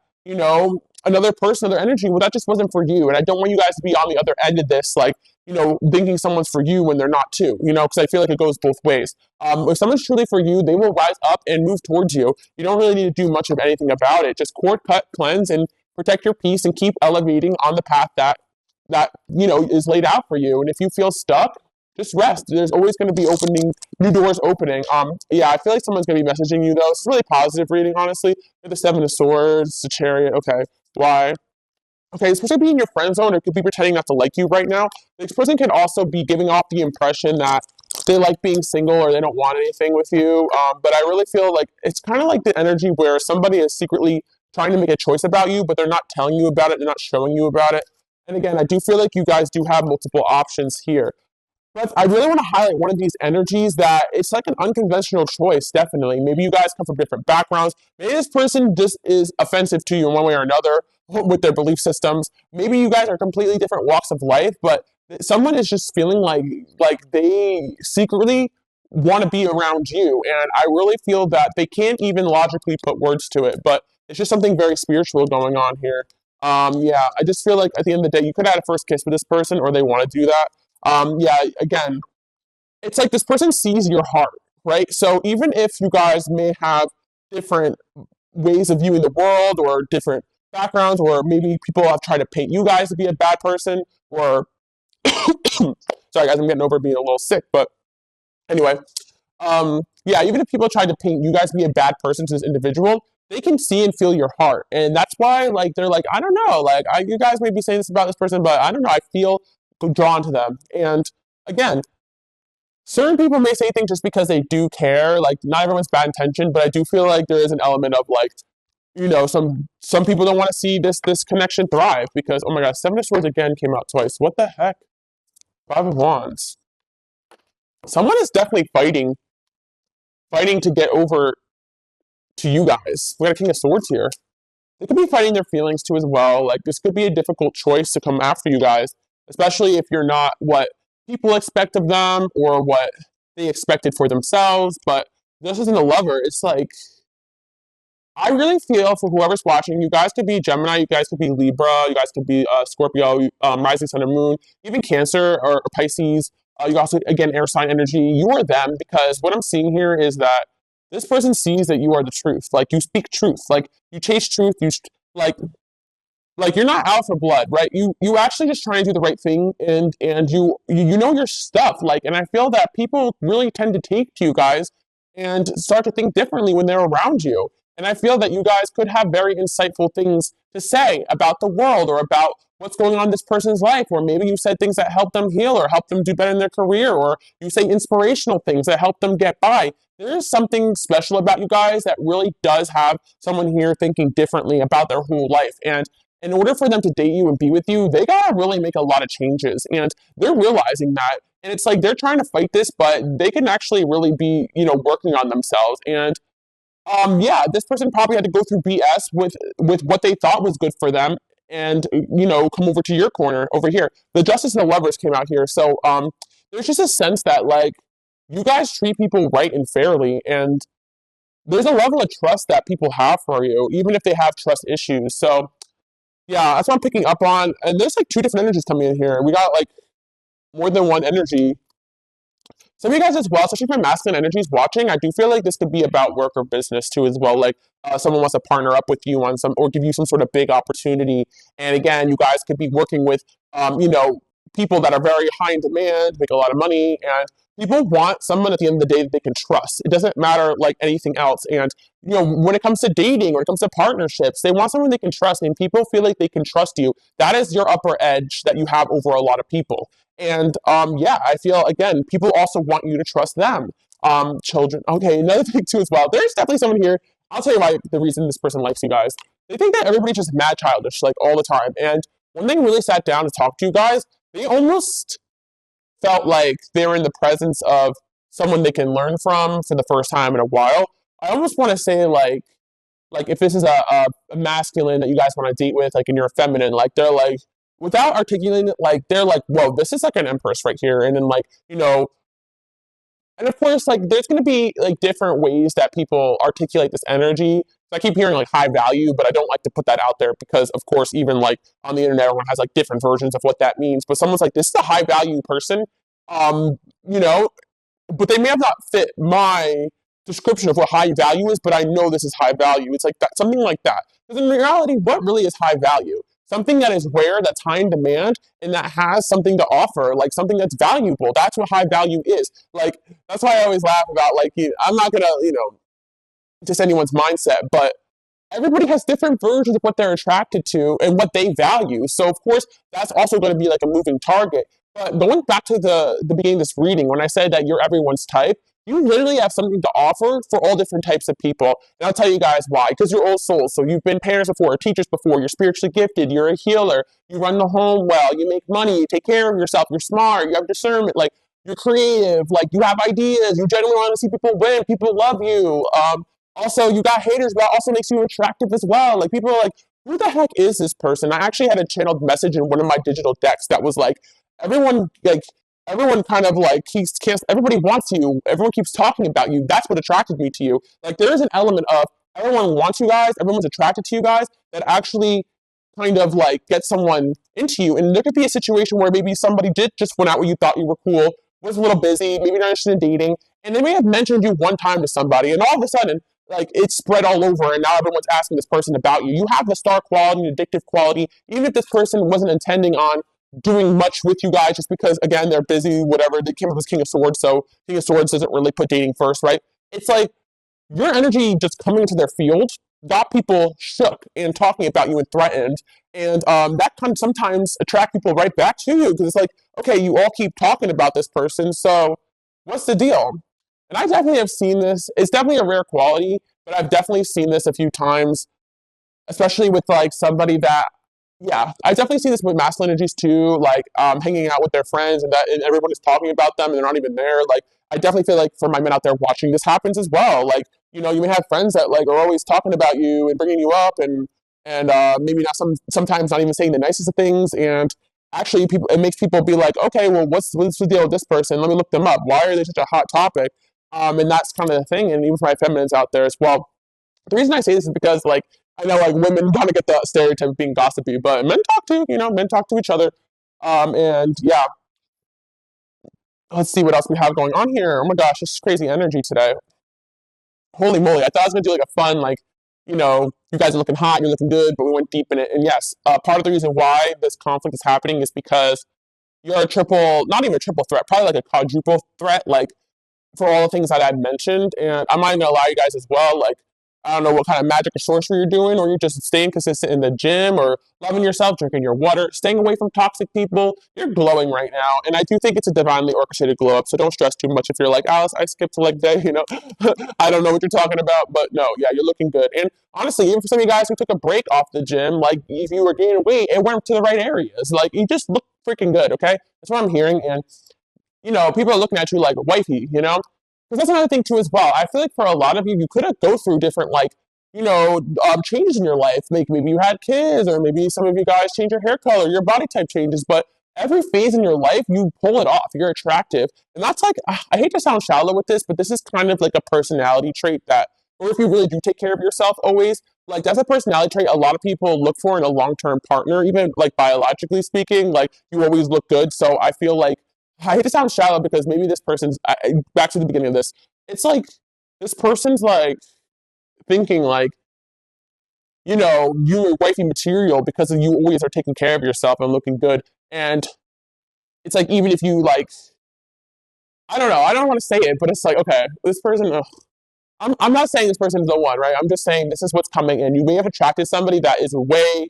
another person, another energy, well, that just wasn't for you. And I don't want you guys to be on the other end of this, like, thinking someone's for you when they're not too, because I feel like it goes both ways. If someone's truly for you, they will rise up and move towards you. You don't really need to do much of anything about it. Just cord cut, cleanse, and protect your peace and keep elevating on the path that is laid out for you. And if you feel stuck, just rest. There's always going to be new doors opening. Yeah, I feel like someone's going to be messaging you though. It's a really positive reading, honestly. The Seven of Swords, the Chariot. Okay, why? Okay, this person could be in your friend zone or could be pretending not to like you right now. This person can also be giving off the impression that they like being single or they don't want anything with you. But I really feel like it's kind of like the energy where somebody is secretly trying to make a choice about you, but they're not telling you about it, they're not showing you about it. And again, I do feel like you guys do have multiple options here. But I really want to highlight one of these energies that it's like an unconventional choice, definitely. Maybe you guys come from different backgrounds. Maybe this person just is offensive to you in one way or another with their belief systems. Maybe you guys are completely different walks of life, but someone is just feeling like they secretly want to be around you. And I really feel that they can't even logically put words to it, but it's just something very spiritual going on here. Yeah, I just feel like at the end of the day, you could have had a first kiss with this person or they want to do that. Yeah, again, it's like this person sees your heart, right? So even if you guys may have different ways of viewing the world or different backgrounds, or maybe people have tried to paint you guys to be a bad person, or sorry guys, I'm getting over being a little sick, but anyway, yeah, even if people try to paint you guys to be a bad person to this individual, they can see and feel your heart, and that's why like they're like, I don't know, like you guys may be saying this about this person, but I don't know, I feel drawn to them. And again, certain people may say things just because they do care. Like not everyone's bad intention, but I do feel like there is an element of like, some people don't want to see this connection thrive because oh my god, Seven of Swords again came out twice. What the heck? Five of Wands. Someone is definitely fighting to get over to you guys. We got a King of Swords here. They could be fighting their feelings too as well. Like this could be a difficult choice to come after you guys, especially if you're not what people expect of them or what they expected for themselves. But this isn't a lover. It's like, I really feel for whoever's watching, you guys could be Gemini, you guys could be Libra, you guys could be Scorpio, Rising Sun and Moon, even Cancer or Pisces. You also, again, air sign energy. You are them because what I'm seeing here is that this person sees that you are the truth. Like you speak truth. Like you chase truth. Like you're not out for blood, right? You actually just try and do the right thing, and you know your stuff. Like, and I feel that people really tend to take to you guys and start to think differently when they're around you. And I feel that you guys could have very insightful things to say about the world or about what's going on in this person's life, or maybe you said things that help them heal or help them do better in their career, or you say inspirational things that help them get by. There is something special about you guys that really does have someone here thinking differently about their whole life. And in order for them to date you and be with you, they gotta really make a lot of changes. And they're realizing that. And it's like they're trying to fight this, but they can actually really be, working on themselves. And yeah, this person probably had to go through BS with what they thought was good for them and, come over to your corner over here. The Justice and the Lovers came out here. So there's just a sense that, like, you guys treat people right and fairly, and there's a level of trust that people have for you, even if they have trust issues. So, yeah, that's what I'm picking up on. And there's, like, two different energies coming in here. We got, like, more than one energy. Some of you guys as well, especially if my masculine energies watching, I do feel like this could be about work or business too as well. Like someone wants to partner up with you on some, or give you some sort of big opportunity. And again, you guys could be working with, people that are very high in demand, make a lot of money, and people want someone at the end of the day that they can trust. It doesn't matter like anything else. And, when it comes to dating, when it comes to partnerships, they want someone they can trust, and people feel like they can trust you. That is your upper edge that you have over a lot of people. And yeah, I feel, again, people also want you to trust them. Children. Okay, another thing too as well. There's definitely someone here. I'll tell you why the reason this person likes you guys. They think that everybody's just mad childish, like all the time. And when they really sat down to talk to you guys, they almost felt like they were in the presence of someone they can learn from for the first time in a while. I almost want to say like if this is a masculine that you guys want to date with, like, and you're a feminine, like they're like, without articulating it, like they're like, whoa, this is like an empress right here. And then like, and of course, like there's going to be like different ways that people articulate this energy. So I keep hearing like high value, but I don't like to put that out there because, of course, even like on the internet, everyone has like different versions of what that means. But someone's like, this is a high value person, um, you know, but they may have not fit my description of what high value is, but I know this is high value. It's like that, something like that. Because in reality, what really is high value? Something that is rare, that's high in demand, and that has something to offer, like something that's valuable. That's what high value is. Like, that's why I always laugh about, like, I'm not gonna, just anyone's mindset, but everybody has different versions of what they're attracted to and what they value. So of course, that's also going to be like a moving target. But going back to the beginning of this reading, when I said that you're everyone's type, you literally have something to offer for all different types of people. And I'll tell you guys why. Because you're all souls. So you've been parents before, teachers before, you're spiritually gifted, you're a healer, you run the home well, you make money, you take care of yourself, you're smart, you have discernment, like you're creative, like you have ideas, you genuinely want to see people win, people love you. Also, you got haters, but that also makes you attractive as well. Like people are like, who the heck is this person? I actually had a channeled message in one of my digital decks that was like everyone kind of like keeps can't everybody wants you, everyone keeps talking about you. That's what attracted me to you. Like there is an element of everyone wants you guys, everyone's attracted to you guys that actually kind of like get someone into you. And there could be a situation where maybe somebody did just went out where you thought you were cool, was a little busy, maybe not interested in dating, and they may have mentioned you one time to somebody, and all of a sudden like it's spread all over and now everyone's asking this person about you. You have the star quality, the addictive quality, even if this person wasn't intending on doing much with you guys just because again they're busy, whatever. They came up as King of Swords, so King of Swords doesn't really put dating first, right? It's like your energy just coming into their field got people shook and talking about you and threatened. And that can sometimes attract people right back to you because it's like, okay, you all keep talking about this person, so what's the deal? And I definitely have seen this. It's definitely a rare quality, but I've definitely seen this a few times, especially with like somebody that, yeah, I definitely see this with masculine energies too, like hanging out with their friends and that and everyone is talking about them and they're not even there. Like I definitely feel like for my men out there watching, this happens as well. Like you may have friends that like are always talking about you and bringing you up and maybe not sometimes not even saying the nicest of things and actually people it makes people be like, okay, well what's the deal with this person? Let me look them up. Why are they such a hot topic? And that's kind of the thing. And even for my feminines out there as well, the reason I say this is because like I know like women kind of get the stereotype of being gossipy, but men talk too. Men talk to each other. And yeah, let's see what else we have going on here. Oh my gosh, this is crazy energy today. Holy moly! I thought I was gonna do like a fun like, you guys are looking hot, you're looking good, but we went deep in it. And yes, part of the reason why this conflict is happening is because you're a triple, not even a triple threat, probably like a quadruple threat. Like for all the things that I'd mentioned. And I'm not even gonna lie you guys as well. Like, I don't know what kind of magic or sorcery you're doing, or you're just staying consistent in the gym or loving yourself, drinking your water, staying away from toxic people. You're glowing right now. And I do think it's a divinely orchestrated glow up. So don't stress too much if you're like, Alice, I skipped a leg day, I don't know what you're talking about. But no, yeah, you're looking good. And honestly, even for some of you guys who took a break off the gym, like if you were gaining weight, it went to the right areas. Like you just look freaking good, okay? That's what I'm hearing. And people are looking at you like wifey, Because that's another thing too as well. I feel like for a lot of you, you could have go through different like, changes in your life. Like maybe you had kids, or maybe some of you guys change your hair color, your body type changes. But every phase in your life, you pull it off. You're attractive, and that's like I hate to sound shallow with this, but this is kind of like a personality trait that, or if you really do take care of yourself always, like that's a personality trait a lot of people look for in a long-term partner, even like biologically speaking. Like you always look good, so I feel like I hate to sound shallow because maybe this person's back to the beginning of this. It's like this person's like thinking like, you're wifey material because you always are taking care of yourself and looking good. And it's like even if you like, I don't know, I don't want to say it, but it's like okay, this person. Ugh, I'm not saying this person is the one, right? I'm just saying this is what's coming in. You may have attracted somebody that is way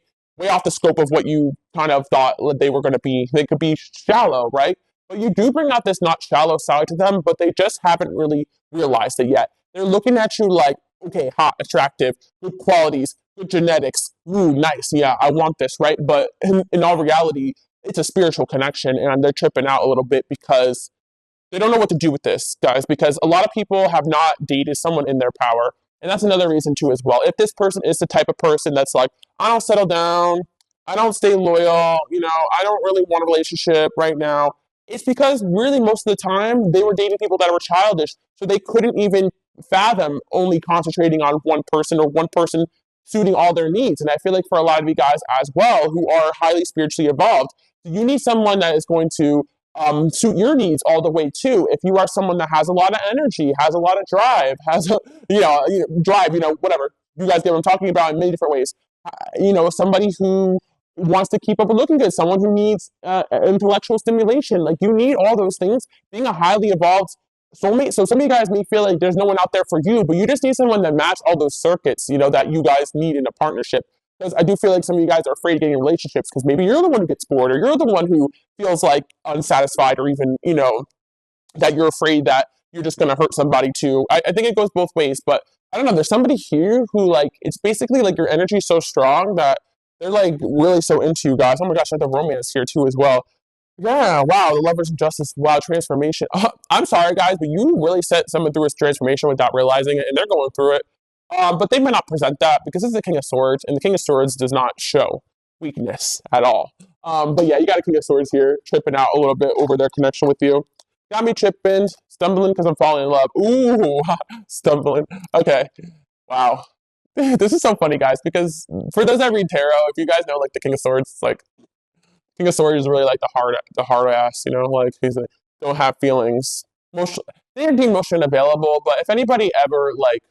off the scope of what you kind of thought they were going to be. They could be shallow, right? But you do bring out this not shallow side to them, but they just haven't really realized it yet. They're looking at you like, okay, hot, attractive, good qualities, good genetics. Ooh, nice. Yeah, I want this, right? But in all reality, it's a spiritual connection, and they're tripping out a little bit because they don't know what to do with this, guys, because a lot of people have not dated someone in their power. And that's another reason, too, as well. If this person is the type of person that's like, I don't settle down, I don't stay loyal, I don't really want a relationship right now, it's because really most of the time they were dating people that were childish. So they couldn't even fathom only concentrating on one person or one person suiting all their needs. And I feel like for a lot of you guys as well who are highly spiritually evolved, you need someone that is going to suit your needs all the way too. If you are someone that has a lot of energy, has a lot of drive, has a, drive, whatever. You guys get what I'm talking about in many different ways. Somebody who wants to keep up with looking good, someone who needs intellectual stimulation. Like you need all those things. Being a highly evolved soulmate. So some of you guys may feel like there's no one out there for you, but you just need someone that match all those circuits, that you guys need in a partnership. Because I do feel like some of you guys are afraid of getting in relationships because maybe you're the one who gets bored or you're the one who feels like unsatisfied or even, that you're afraid that you're just going to hurt somebody too. I think it goes both ways, but I don't know. There's somebody here who like, it's basically like your energy is so strong that they're like really so into you guys. Oh my gosh, I have the romance here too as well. Yeah, wow, the lovers of justice, wow, transformation. I'm sorry, guys, but you really sent someone through his transformation without realizing it, and they're going through it. But they might not present that because it's the King of Swords, and the King of Swords does not show weakness at all. But yeah, you got a King of Swords here, tripping out a little bit over their connection with you. Got me tripping, stumbling because I'm falling in love. Ooh, stumbling. Okay, wow. This is so funny, guys, because for those that read tarot, if you guys know, like, the King of Swords, like, King of Swords is really like the hard ass, like he's like, don't have feelings. They're deemed emotionally unavailable, but if anybody ever like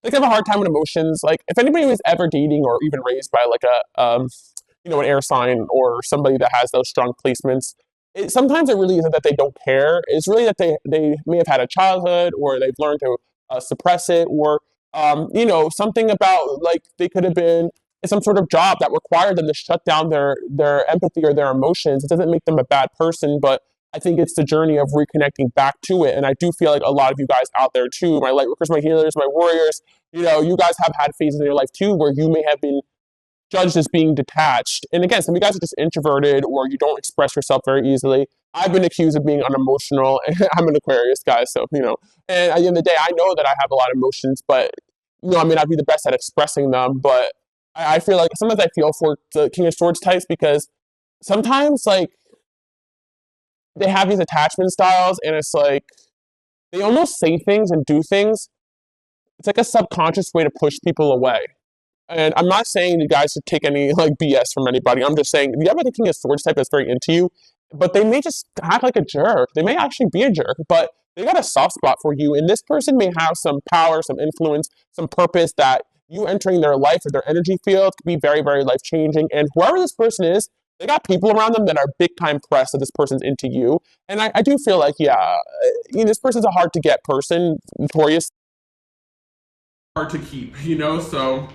they have a hard time with emotions, like if anybody was ever dating or even raised by like an air sign or somebody that has those strong placements, sometimes it really isn't that they don't care. It's really that they may have had a childhood or they've learned to suppress it or something about like they could have been some sort of job that required them to shut down their empathy or their emotions. It doesn't make them a bad person, but I think it's the journey of reconnecting back to it. And I do feel like a lot of you guys out there too, my light workers, my healers, my warriors, you guys have had phases in your life too where you may have been judged as being detached. And again, some of you guys are just introverted or you don't express yourself very easily. I've been accused of being unemotional. I'm an Aquarius, guys, so, and at the end of the day, I know that I have a lot of emotions, but, I may not be the best at expressing them, but I feel like sometimes I feel for the King of Swords types because sometimes like they have these attachment styles and it's like they almost say things and do things. It's like a subconscious way to push people away. And I'm not saying you guys should take any like BS from anybody. I'm just saying you have a King of Swords type that's very into you, but they may just act like a jerk. They may actually be a jerk, but they got a soft spot for you. And this person may have some power, some influence, some purpose that you entering their life or their energy field could be very, very life-changing. And whoever this person is, they got people around them that are big-time pressed that this person's into you. And I do feel like, this person's a hard-to-get person, notorious. Hard to keep, so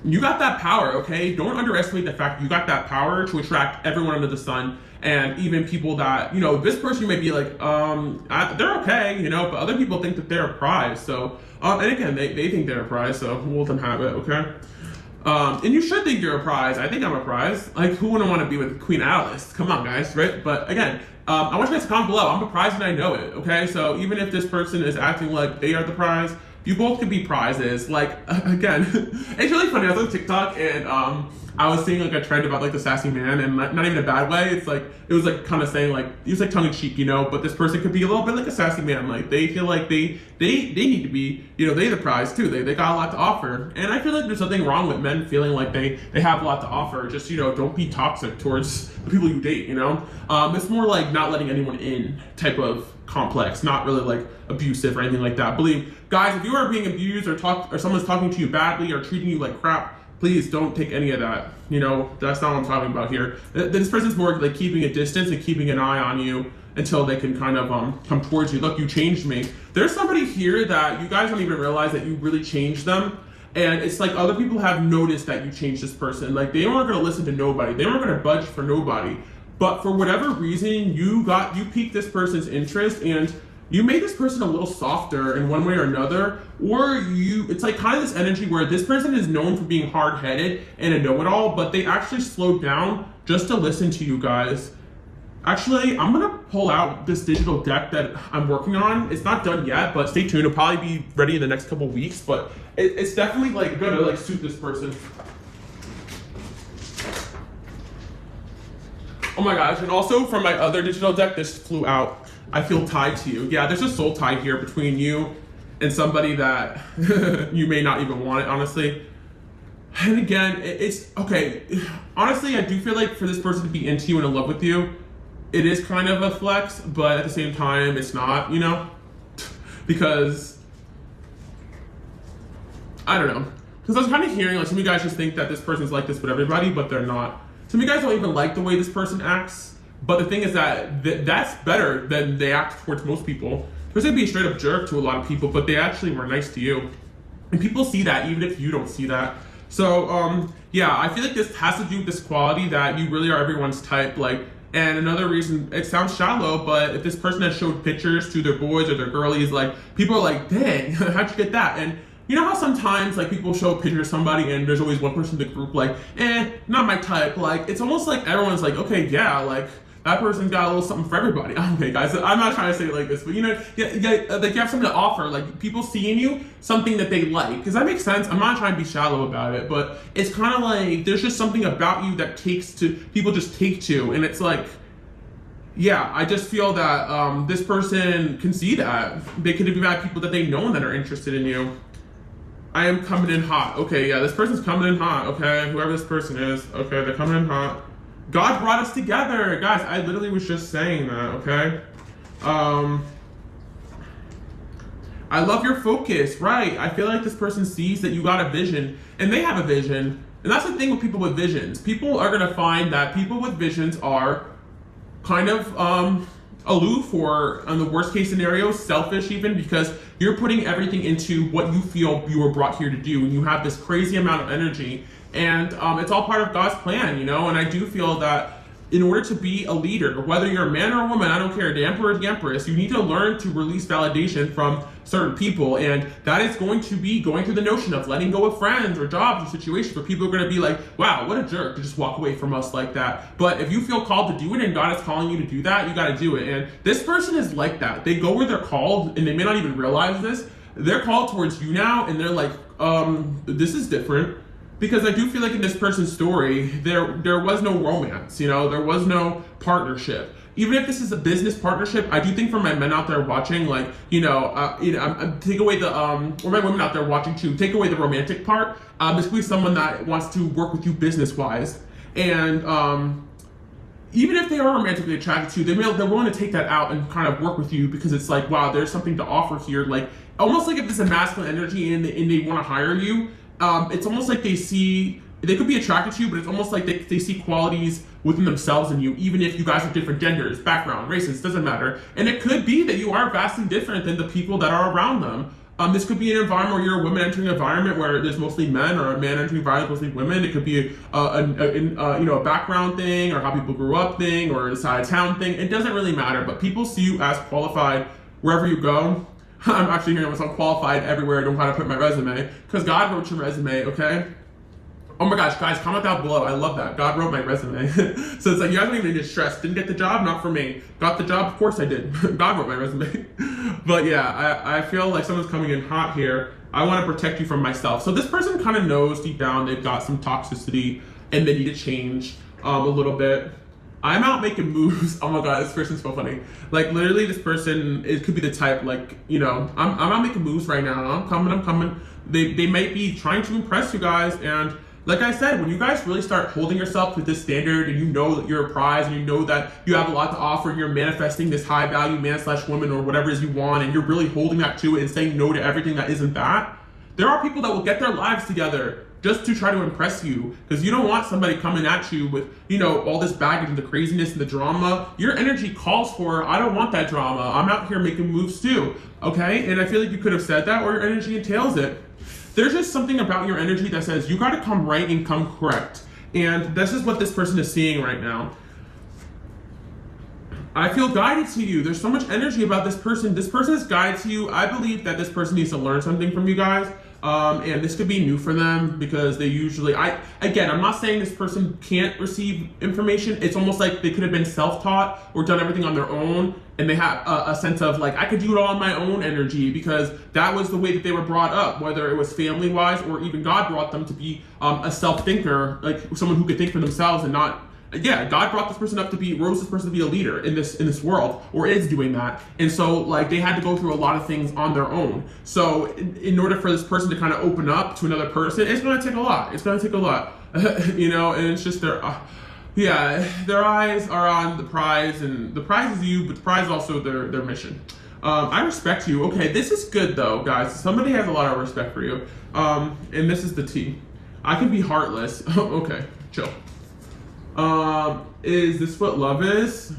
you got that power, okay? Don't underestimate the fact you got that power to attract everyone under the sun. And even people that, this person may be like, they're okay, but other people think that they're a prize. So, and again, they think they're a prize, so we'll let them have it, okay? And you should think you're a prize. I think I'm a prize. Like, who wouldn't want to be with Queen Alice? Come on, guys, right? But again, I want you guys to comment below. I'm a prize and I know it, okay? So even if this person is acting like they are the prize, you both could be prizes. Like, again, it's really funny. I was on TikTok and I was seeing like a trend about like the sassy man, and not even a bad way. It's like it was like kind of saying like he was like tongue in cheek, but this person could be a little bit like a sassy man. Like they feel like they need to be, they the prize too. They got a lot to offer, and I feel like there's nothing wrong with men feeling like they have a lot to offer. Just don't be toxic towards the people you date. It's more like not letting anyone in type of complex, not really like abusive or anything like that. Believe, guys, if you are being abused or someone's talking to you badly or treating you like crap, please don't take any of that. That's not what I'm talking about here. This person's more like keeping a distance and keeping an eye on you until they can kind of come towards you. Look, you changed me. There's somebody here that you guys don't even realize that you really changed them. And it's like other people have noticed that you changed this person. Like they weren't going to listen to nobody. They weren't going to budge for nobody. But for whatever reason, you piqued this person's interest and you made this person a little softer in one way or another, or it's like kind of this energy where this person is known for being hard-headed and a know-it-all, but they actually slowed down just to listen to you guys. Actually, I'm gonna pull out this digital deck that I'm working on. It's not done yet, but stay tuned. It'll probably be ready in the next couple weeks, but it's definitely like gonna like suit this person. Oh my gosh, and also from my other digital deck, this flew out. I feel tied to you. Yeah, there's a soul tie here between you and somebody that you may not even want it, honestly. And again, it's okay. Honestly, I do feel like for this person to be into you and in love with you, it is kind of a flex, but at the same time, it's not, you know? Because, I don't know. Because I was kind of hearing, like, some of you guys just think that this person's like this with everybody, but they're not. Some of you guys don't even like the way this person acts, but the thing is that that's better than they act towards most people. There's gonna be a straight up jerk to a lot of people, but they actually were nice to you. And people see that, even if you don't see that. So, yeah, I feel like this has to do with this quality that you really are everyone's type, like, and another reason, it sounds shallow, but if this person has showed pictures to their boys or their girlies, like, people are like, dang, how'd you get that? And you know how sometimes, like, people show a picture of somebody and there's always one person in the group like, not my type. Like, it's almost like everyone's like, okay, yeah, like, that person's got a little something for everybody. Okay, guys, I'm not trying to say it like this, but you know, like, you have something to offer. Like, people see in you something that they like. Because that makes sense. I'm not trying to be shallow about it, but it's kind of like there's just something about you that people just take to. And it's like, yeah, I just feel that this person can see that. They could be bad people that they know that are interested in you. I am coming in hot. Okay, yeah, this person's coming in hot. Okay, whoever this person is. Okay, they're coming in hot. God brought us together. Guys, I literally was just saying that, okay? I love your focus, right? I feel like this person sees that you got a vision, and they have a vision. And that's the thing with people with visions. People are gonna find that people with visions are kind of aloof, or in the worst case scenario, selfish even, because you're putting everything into what you feel you were brought here to do, and you have this crazy amount of energy. And it's all part of God's plan, you know? And I do feel that in order to be a leader, whether you're a man or a woman, I don't care, the emperor or the empress, you need to learn to release validation from certain people. And that is going to be going through the notion of letting go of friends or jobs or situations where people are going to be like, wow, what a jerk to just walk away from us like that. But if you feel called to do it and God is calling you to do that, you got to do it. And this person is like that. They go where they're called, and they may not even realize this. They're called towards you now, and they're like, this is different. Because I do feel like in this person's story, there was no romance, you know, there was no partnership. Even if this is a business partnership, I do think for my men out there watching, like, take away the, or my women out there watching too, take away the romantic part. This could be someone that wants to work with you business-wise. And even if they are romantically attracted to you, they're willing to take that out and kind of work with you because it's like, wow, there's something to offer here. Like, almost like if there's a masculine energy and they want to hire you, it's almost like they could be attracted to you, but it's almost like they see qualities within themselves in you, even if you guys are different genders, background, races, doesn't matter. And it could be that you are vastly different than the people that are around them. This could be an environment where you're a woman entering an environment where there's mostly men, or a man entering an environment mostly women. It could be a background thing, or how people grew up thing, or a side of town thing. It doesn't really matter, but people see you as qualified wherever you go. I'm actually hearing myself qualified everywhere I don't know how to put my resume, because God wrote your resume, okay? Oh my gosh, guys, comment down below. I love that. God wrote my resume. So it's like, you guys don't even get stressed. Didn't get the job? Not for me. Got the job? Of course I did. God wrote my resume. But yeah, I feel like someone's coming in hot here. I want to protect you from myself. So this person kind of knows deep down they've got some toxicity and they need to change a little bit. I'm out making moves. Oh my god, this person's so funny. Like, literally, this person, it could be the type, like, you know, I'm out making moves right now. I'm coming. They might be trying to impress you guys. And like I said, when you guys really start holding yourself to this standard, and you know that you're a prize, and you know that you have a lot to offer, and you're manifesting this high value man/woman or whatever it is you want, and you're really holding that to it and saying no to everything that isn't that, there are people that will get their lives together just to try to impress you, because you don't want somebody coming at you with, you know, all this baggage and the craziness and the drama. Your energy calls for, I don't want that drama. I'm out here making moves too, okay? And I feel like you could have said that, or your energy entails it. There's just something about your energy that says you got to come right and come correct. And this is what this person is seeing right now. I feel guided to you. There's so much energy about this person. This person is guided to you. I believe that this person needs to learn something from you guys. And this could be new for them, because they usually, again, I'm not saying this person can't receive information. It's almost like they could have been self-taught or done everything on their own, and they have a sense of like, I could do it all on my own energy, because that was the way that they were brought up, whether it was family-wise or even God brought them to be a self-thinker, like someone who could think for themselves and not yeah, God brought this person up to be, rose this person to be a leader in this world, or is doing that. And so like they had to go through a lot of things on their own. So in order for this person to kind of open up to another person, it's going to take a lot. It's going to take a lot, you know. And it's just yeah, their eyes are on the prize, and the prize is you, but the prize is also their mission. I respect you. Okay, this is good though, guys. Somebody has a lot of respect for you. And this is the T. I can be heartless. Okay, chill. Is this what love is?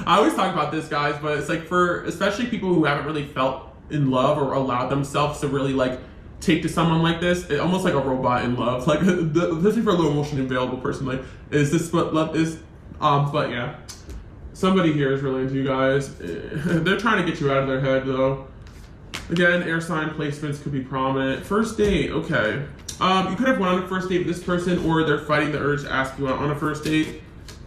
I always talk about this, guys, but it's like for especially people who haven't really felt in love or allowed themselves to really like take to someone like this, it, almost like a robot in love, like especially for a low emotionally available person. Like, is this what love is? But yeah, somebody here is really into you guys. They're trying to get you out of their head though. Again, air sign placements could be prominent. First date, okay. You could have went on a first date with this person, or they're fighting the urge to ask you out on a first date.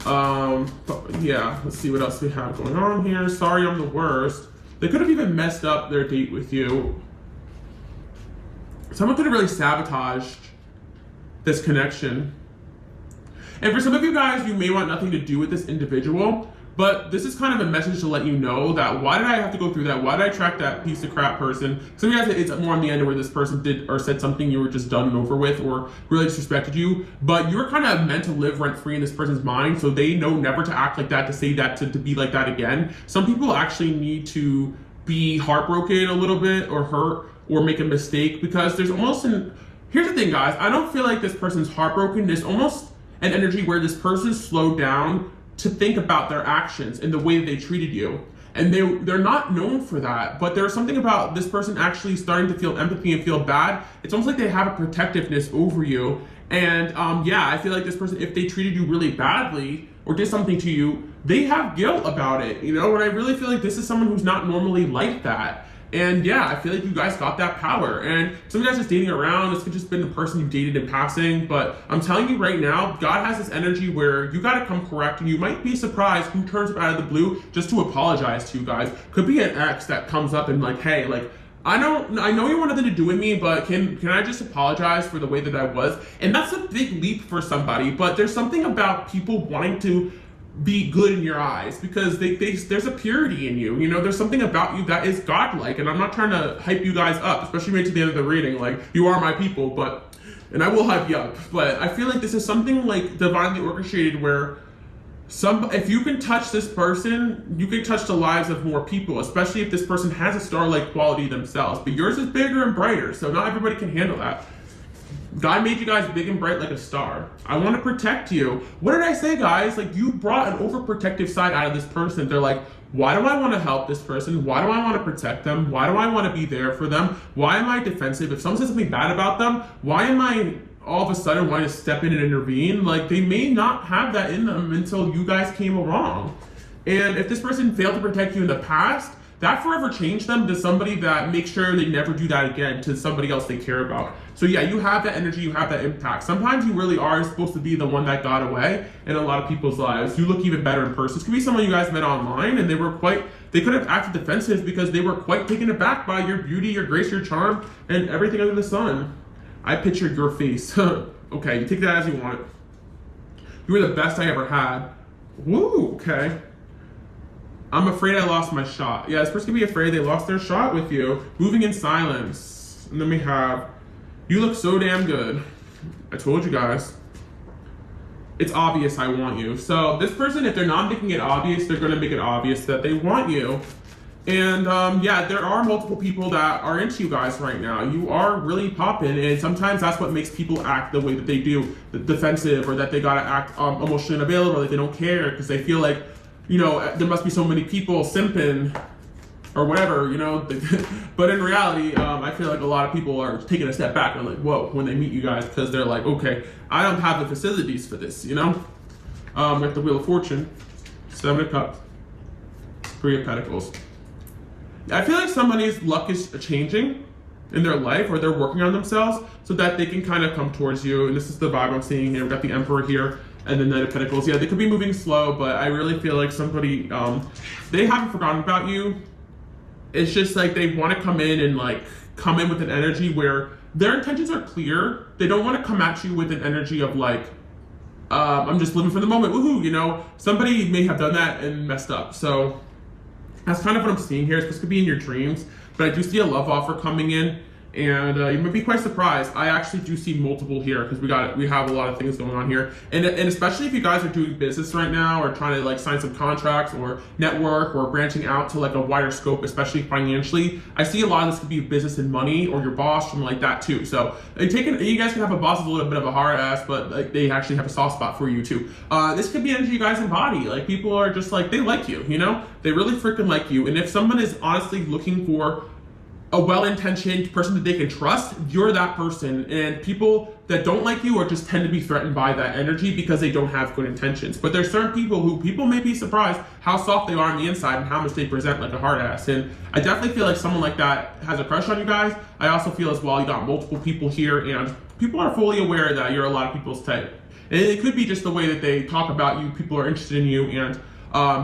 But yeah, let's see what else we have going on here. Sorry, I'm the worst. They could have even messed up their date with you. Someone could have really sabotaged this connection. And for some of you guys, you may want nothing to do with this individual, but this is kind of a message to let you know that why did I have to go through that? Why did I attract that piece of crap person? Some of you guys, it's more on the end where this person did or said something you were just done and over with, or really disrespected you, but you were kind of meant to live rent free in this person's mind, so they know never to act like that, to say that, to be like that again. Some people actually need to be heartbroken a little bit, or hurt, or make a mistake, because there's almost here's the thing, guys, I don't feel like this person's heartbroken. There's almost an energy where this person slowed down to think about their actions and the way that they treated you. And they're not known for that, but there's something about this person actually starting to feel empathy and feel bad. It's almost like they have a protectiveness over you. And yeah, I feel like this person, if they treated you really badly or did something to you, they have guilt about it, you know? And I really feel like this is someone who's not normally like that. And yeah, I feel like you guys got that power. And some of you guys just dating around, this could just been the person you dated in passing, but I'm telling you right now, God has this energy where you gotta come correct, and you might be surprised who turns up out of the blue just to apologize to you guys. Could be an ex that comes up and like, hey, like, I know you want nothing to do with me, but can I just apologize for the way that I was? And that's a big leap for somebody, but there's something about people wanting to be good in your eyes, because there's a purity in you, you know, there's something about you that is godlike. And I'm not trying to hype you guys up, especially made to the end of the reading, like, you are my people, but, and I will hype you up, but I feel like this is something like divinely orchestrated where if you can touch this person, you can touch the lives of more people, especially if this person has a star-like quality themselves. But yours is bigger and brighter, so not everybody can handle that. God made you guys big and bright like a star. I want to protect you. What did I say, guys? Like, you brought an overprotective side out of this person. They're like, why do I want to help this person? Why do I want to protect them? Why do I want to be there for them? Why am I defensive? If someone says something bad about them, why am I all of a sudden wanting to step in and intervene? Like, they may not have that in them until you guys came along. And if this person failed to protect you in the past, that forever changed them to somebody that makes sure they never do that again to somebody else they care about. So yeah, you have that energy, you have that impact. Sometimes you really are supposed to be the one that got away in a lot of people's lives. You look even better in person. This could be someone you guys met online, and they could have acted defensive because they were quite taken aback by your beauty, your grace, your charm, and everything under the sun. I pictured your face. Okay, you take that as you want it. You were the best I ever had. Woo, okay. I'm afraid I lost my shot. Yeah, this person could be afraid they lost their shot with you. Moving in silence. And then we have, you look so damn good. I told you guys. It's obvious I want you. So this person, if they're not making it obvious, they're gonna make it obvious that they want you. And yeah, there are multiple people that are into you guys right now. You are really popping, and sometimes that's what makes people act the way that they do, defensive, or that they gotta act emotionally unavailable, like they don't care, because they feel like, you know, there must be so many people simping or whatever, you know. But in reality, I feel like a lot of people are taking a step back and like, whoa, when they meet you guys, because they're like, okay, I don't have the facilities for this, you know. Like the Wheel of Fortune, 7 of Cups, 3 of Pentacles. I feel like somebody's luck is changing in their life, or they're working on themselves so that they can kind of come towards you. And this is the vibe I'm seeing here. We've got the Emperor here, and then Knight of Pentacles. Yeah, they could be moving slow, but I really feel like somebody, they haven't forgotten about you. It's just like they want to come in and like come in with an energy where their intentions are clear. They don't want to come at you with an energy of like, I'm just living for the moment, woohoo, you know. Somebody may have done that and messed up. So that's kind of what I'm seeing here. This could be in your dreams, but I do see a love offer coming in, and you might be quite surprised. I actually do see multiple here because we have a lot of things going on here, and especially if you guys are doing business right now or trying to like sign some contracts or network or branching out to like a wider scope, especially financially. I see a lot of this could be business and money or your boss, something like that too. So you guys can have a boss who's a little bit of a hard ass, but like they actually have a soft spot for you too. This could be energy you guys embody. Like people are just like, they like you, you know, they really freaking like you. And if someone is honestly looking for a well-intentioned person that they can trust, you're that person. And people that don't like you or just tend to be threatened by that energy because they don't have good intentions. But there's certain people who people may be surprised how soft they are on the inside and how much they present like a hard ass. And I definitely feel like someone like that has a crush on you guys. I also feel as well you got multiple people here, and people are fully aware that you're a lot of people's type. And it could be just the way that they talk about you. People are interested in you, and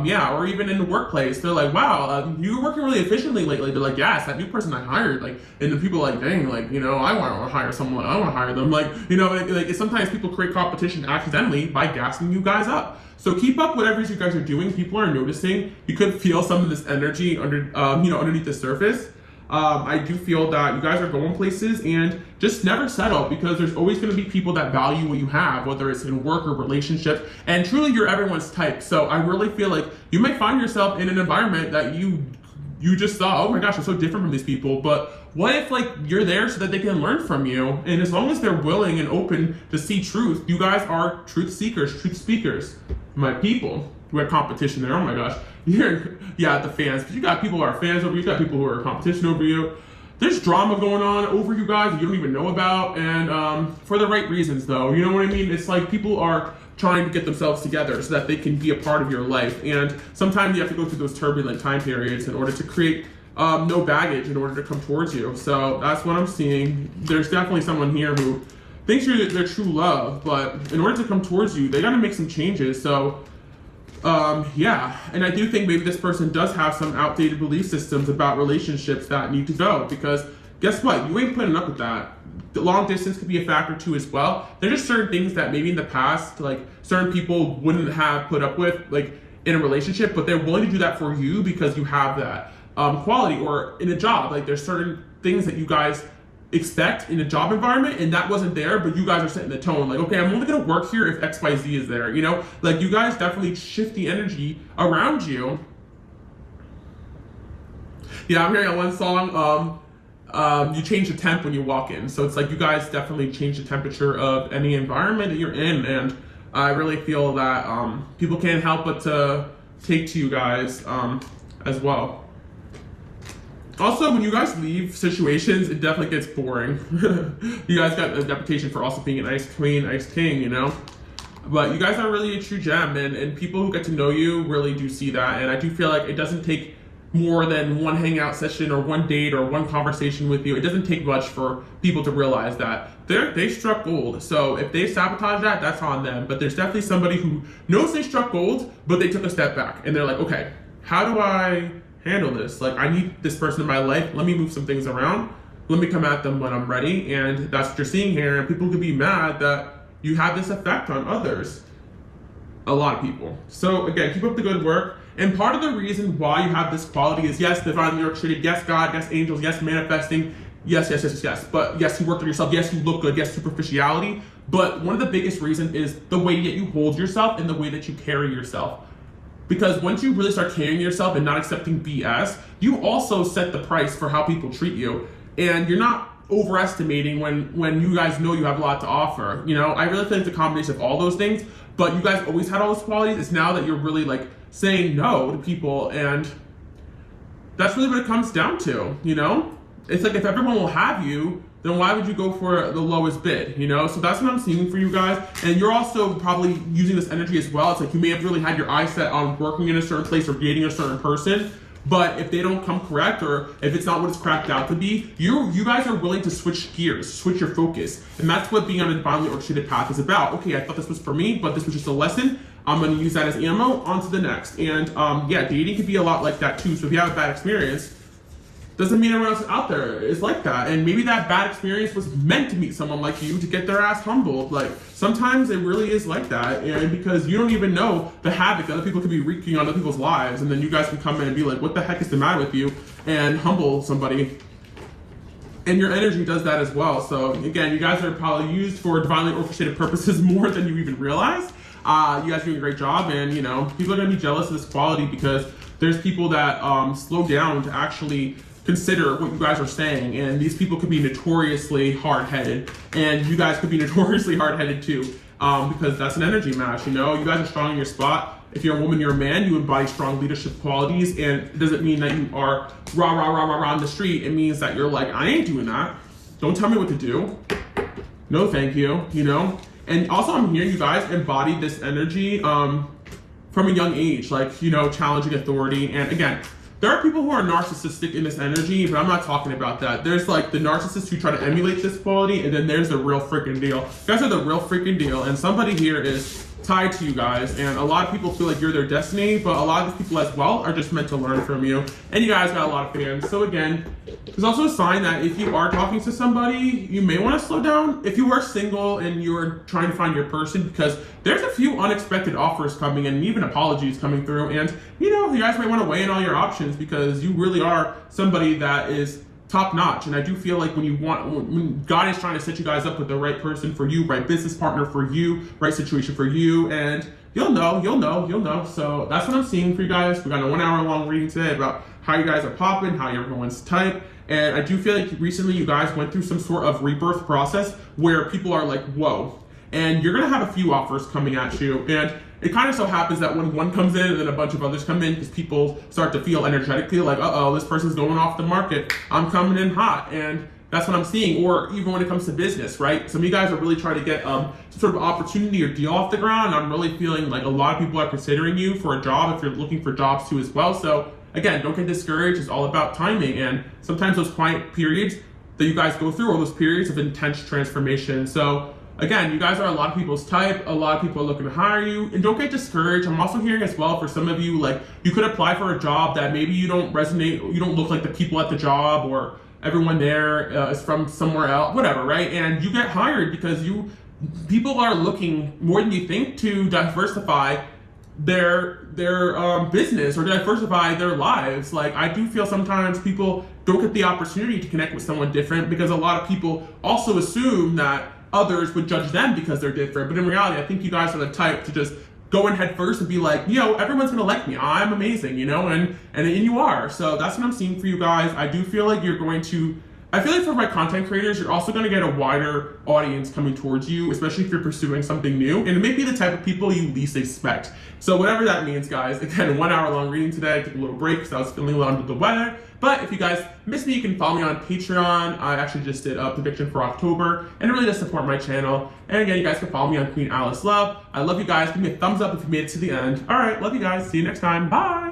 yeah, or even in the workplace, they're like, wow, you're working really efficiently lately. They're like, yes, that new person I hired, like, and then people are like, dang, like, you know, I want to hire someone, I want to hire them, like, you know, like sometimes people create competition accidentally by gassing you guys up. So keep up whatever you guys are doing. People are noticing. You could feel some of this energy underneath the surface. I do feel that you guys are going places, and just never settle, because there's always going to be people that value what you have, whether it's in work or relationship, and truly you're everyone's type. So I really feel like you might find yourself in an environment that you just thought, oh my gosh, I'm so different from these people. But what if like you're there so that they can learn from you? And as long as they're willing and open to see truth, you guys are truth seekers, truth speakers, my people. We have competition there, oh my gosh. Yeah, the fans, but you got people who are fans over you, you got people who are competition over you. There's drama going on over you guys that you don't even know about, and for the right reasons though, you know what I mean? It's like people are trying to get themselves together so that they can be a part of your life, and sometimes you have to go through those turbulent time periods in order to create no baggage in order to come towards you. So that's what I'm seeing. There's definitely someone here who thinks you're their true love, but in order to come towards you, they gotta make some changes. So yeah, and I do think maybe this person does have some outdated belief systems about relationships that need to go, because guess what? You ain't putting up with that. The long distance could be a factor too as well. There's just certain things that maybe in the past, like certain people wouldn't have put up with, like in a relationship, but they're willing to do that for you because you have that quality. Or in a job, like there's certain things that you guys expect in a job environment, and that wasn't there, but you guys are setting the tone, like, okay, I'm only gonna work here if XYZ is there, you know? Like you guys definitely shift the energy around you. Yeah, I'm hearing on one song, you change the temp when you walk in. So it's like you guys definitely change the temperature of any environment that you're in, and I really feel that people can't help but to take to you guys as well. Also, when you guys leave situations, it definitely gets boring. You guys got a reputation for also being an ice queen, ice king, you know? But you guys are really a true gem, and people who get to know you really do see that. And I do feel like it doesn't take more than one hangout session or one date or one conversation with you. It doesn't take much for people to realize that they struck gold. So if they sabotage that, that's on them. But there's definitely somebody who knows they struck gold, but they took a step back. And they're like, okay, how do I handle this? Like, I need this person in my life. Let me move some things around. Let me come at them when I'm ready. And that's what you're seeing here. And people could be mad that you have this effect on others. A lot of people. So again, keep up the good work. And part of the reason why you have this quality is, yes, divinely orchestrated, yes, God, yes, angels, yes, manifesting, yes. But yes, you worked on yourself. Yes, you look good. Yes, superficiality. But one of the biggest reasons is the way that you hold yourself and the way that you carry yourself. Because once you really start carrying yourself and not accepting BS, you also set the price for how people treat you. And you're not overestimating when you guys know you have a lot to offer. You know, I really think it's a combination of all those things, but you guys always had all those qualities. It's now that you're really like saying no to people, and that's really what it comes down to, you know? It's like if everyone will have you, then why would you go for the lowest bid, you know? So that's what I'm seeing for you guys. And you're also probably using this energy as well. It's like you may have really had your eyes set on working in a certain place or dating a certain person, but if they don't come correct, or if it's not what it's cracked out to be, you guys are willing to switch gears, switch your focus. And that's what being on a divinely orchestrated path is about. Okay, I thought this was for me, but this was just a lesson. I'm gonna use that as ammo, on to the next. And yeah, dating could be a lot like that too. So if you have a bad experience, doesn't mean everyone else out there is like that. And maybe that bad experience was meant to meet someone like you to get their ass humbled. Like, sometimes it really is like that, and because you don't even know the havoc that other people could be wreaking on other people's lives, and then you guys can come in and be like, what the heck is the matter with you, and humble somebody. And your energy does that as well. So again, you guys are probably used for divinely orchestrated purposes more than you even realize. You guys are doing a great job, and you know, people are gonna be jealous of this quality because there's people that slow down to actually consider what you guys are saying, and these people could be notoriously hard-headed, and you guys could be notoriously hard-headed too, because that's an energy match. You know, you guys are strong in your spot. If you're a woman, you're a man, you embody strong leadership qualities, and it doesn't mean that you are rah, rah, rah, rah, rah on the street. It means that you're like, I ain't doing that. Don't tell me what to do. No, thank you, you know? And also I'm hearing you guys embody this energy from a young age, like, you know, challenging authority. And again, there are people who are narcissistic in this energy, but I'm not talking about that. There's like the narcissists who try to emulate this quality, and then there's the real freaking deal. You guys are the real freaking deal, and somebody here is tied to you guys, and a lot of people feel like you're their destiny, but a lot of these people as well are just meant to learn from you, and you guys got a lot of fans. So again, there's also a sign that if you are talking to somebody, you may want to slow down. If you are single and you're trying to find your person, because there's a few unexpected offers coming in, and even apologies coming through, and you know, you guys might want to weigh in all your options because you really are somebody that is top notch. And I do feel like when God is trying to set you guys up with the right person for you, right business partner for you, right situation for you, and you'll know. So that's what I'm seeing for you guys. We got a 1 hour long reading today about how you guys are popping, how everyone's type. And I do feel like recently you guys went through some sort of rebirth process where people are like, whoa. And you're gonna have a few offers coming at you. And it kind of so happens that when one comes in and then a bunch of others come in, because people start to feel energetically like, uh-oh, this person's going off the market. I'm coming in hot. And that's what I'm seeing. Or even when it comes to business, right? Some of you guys are really trying to get some sort of opportunity or deal off the ground. I'm really feeling like a lot of people are considering you for a job if you're looking for jobs too as well. So again, don't get discouraged. It's all about timing. And sometimes those quiet periods that you guys go through are those periods of intense transformation. So again, you guys are a lot of people's type. A lot of people are looking to hire you, and don't get discouraged. I'm also hearing as well for some of you, like you could apply for a job that maybe you don't resonate, you don't look like the people at the job, or everyone there is from somewhere else, whatever, right? And you get hired because people are looking more than you think to diversify their business or diversify their lives. Like, I do feel sometimes people don't get the opportunity to connect with someone different because a lot of people also assume that others would judge them because they're different. But in reality, I think you guys are the type to just go in head first and be like, you know, everyone's gonna like me. I'm amazing, you know, and you are. So that's what I'm seeing for you guys. I do feel like you're going to, I feel like for my content creators, you're also gonna get a wider audience coming towards you, especially if you're pursuing something new. And it may be the type of people you least expect. So whatever that means, guys. Again, a 1 hour long reading today. I took a little break because I was feeling a little under the weather. But if you guys missed me, you can follow me on Patreon. I actually just did a prediction for October, and it really does support my channel. And again, you guys can follow me on Queen Alice Love. I love you guys. Give me a thumbs up if you made it to the end. All right, love you guys. See you next time. Bye.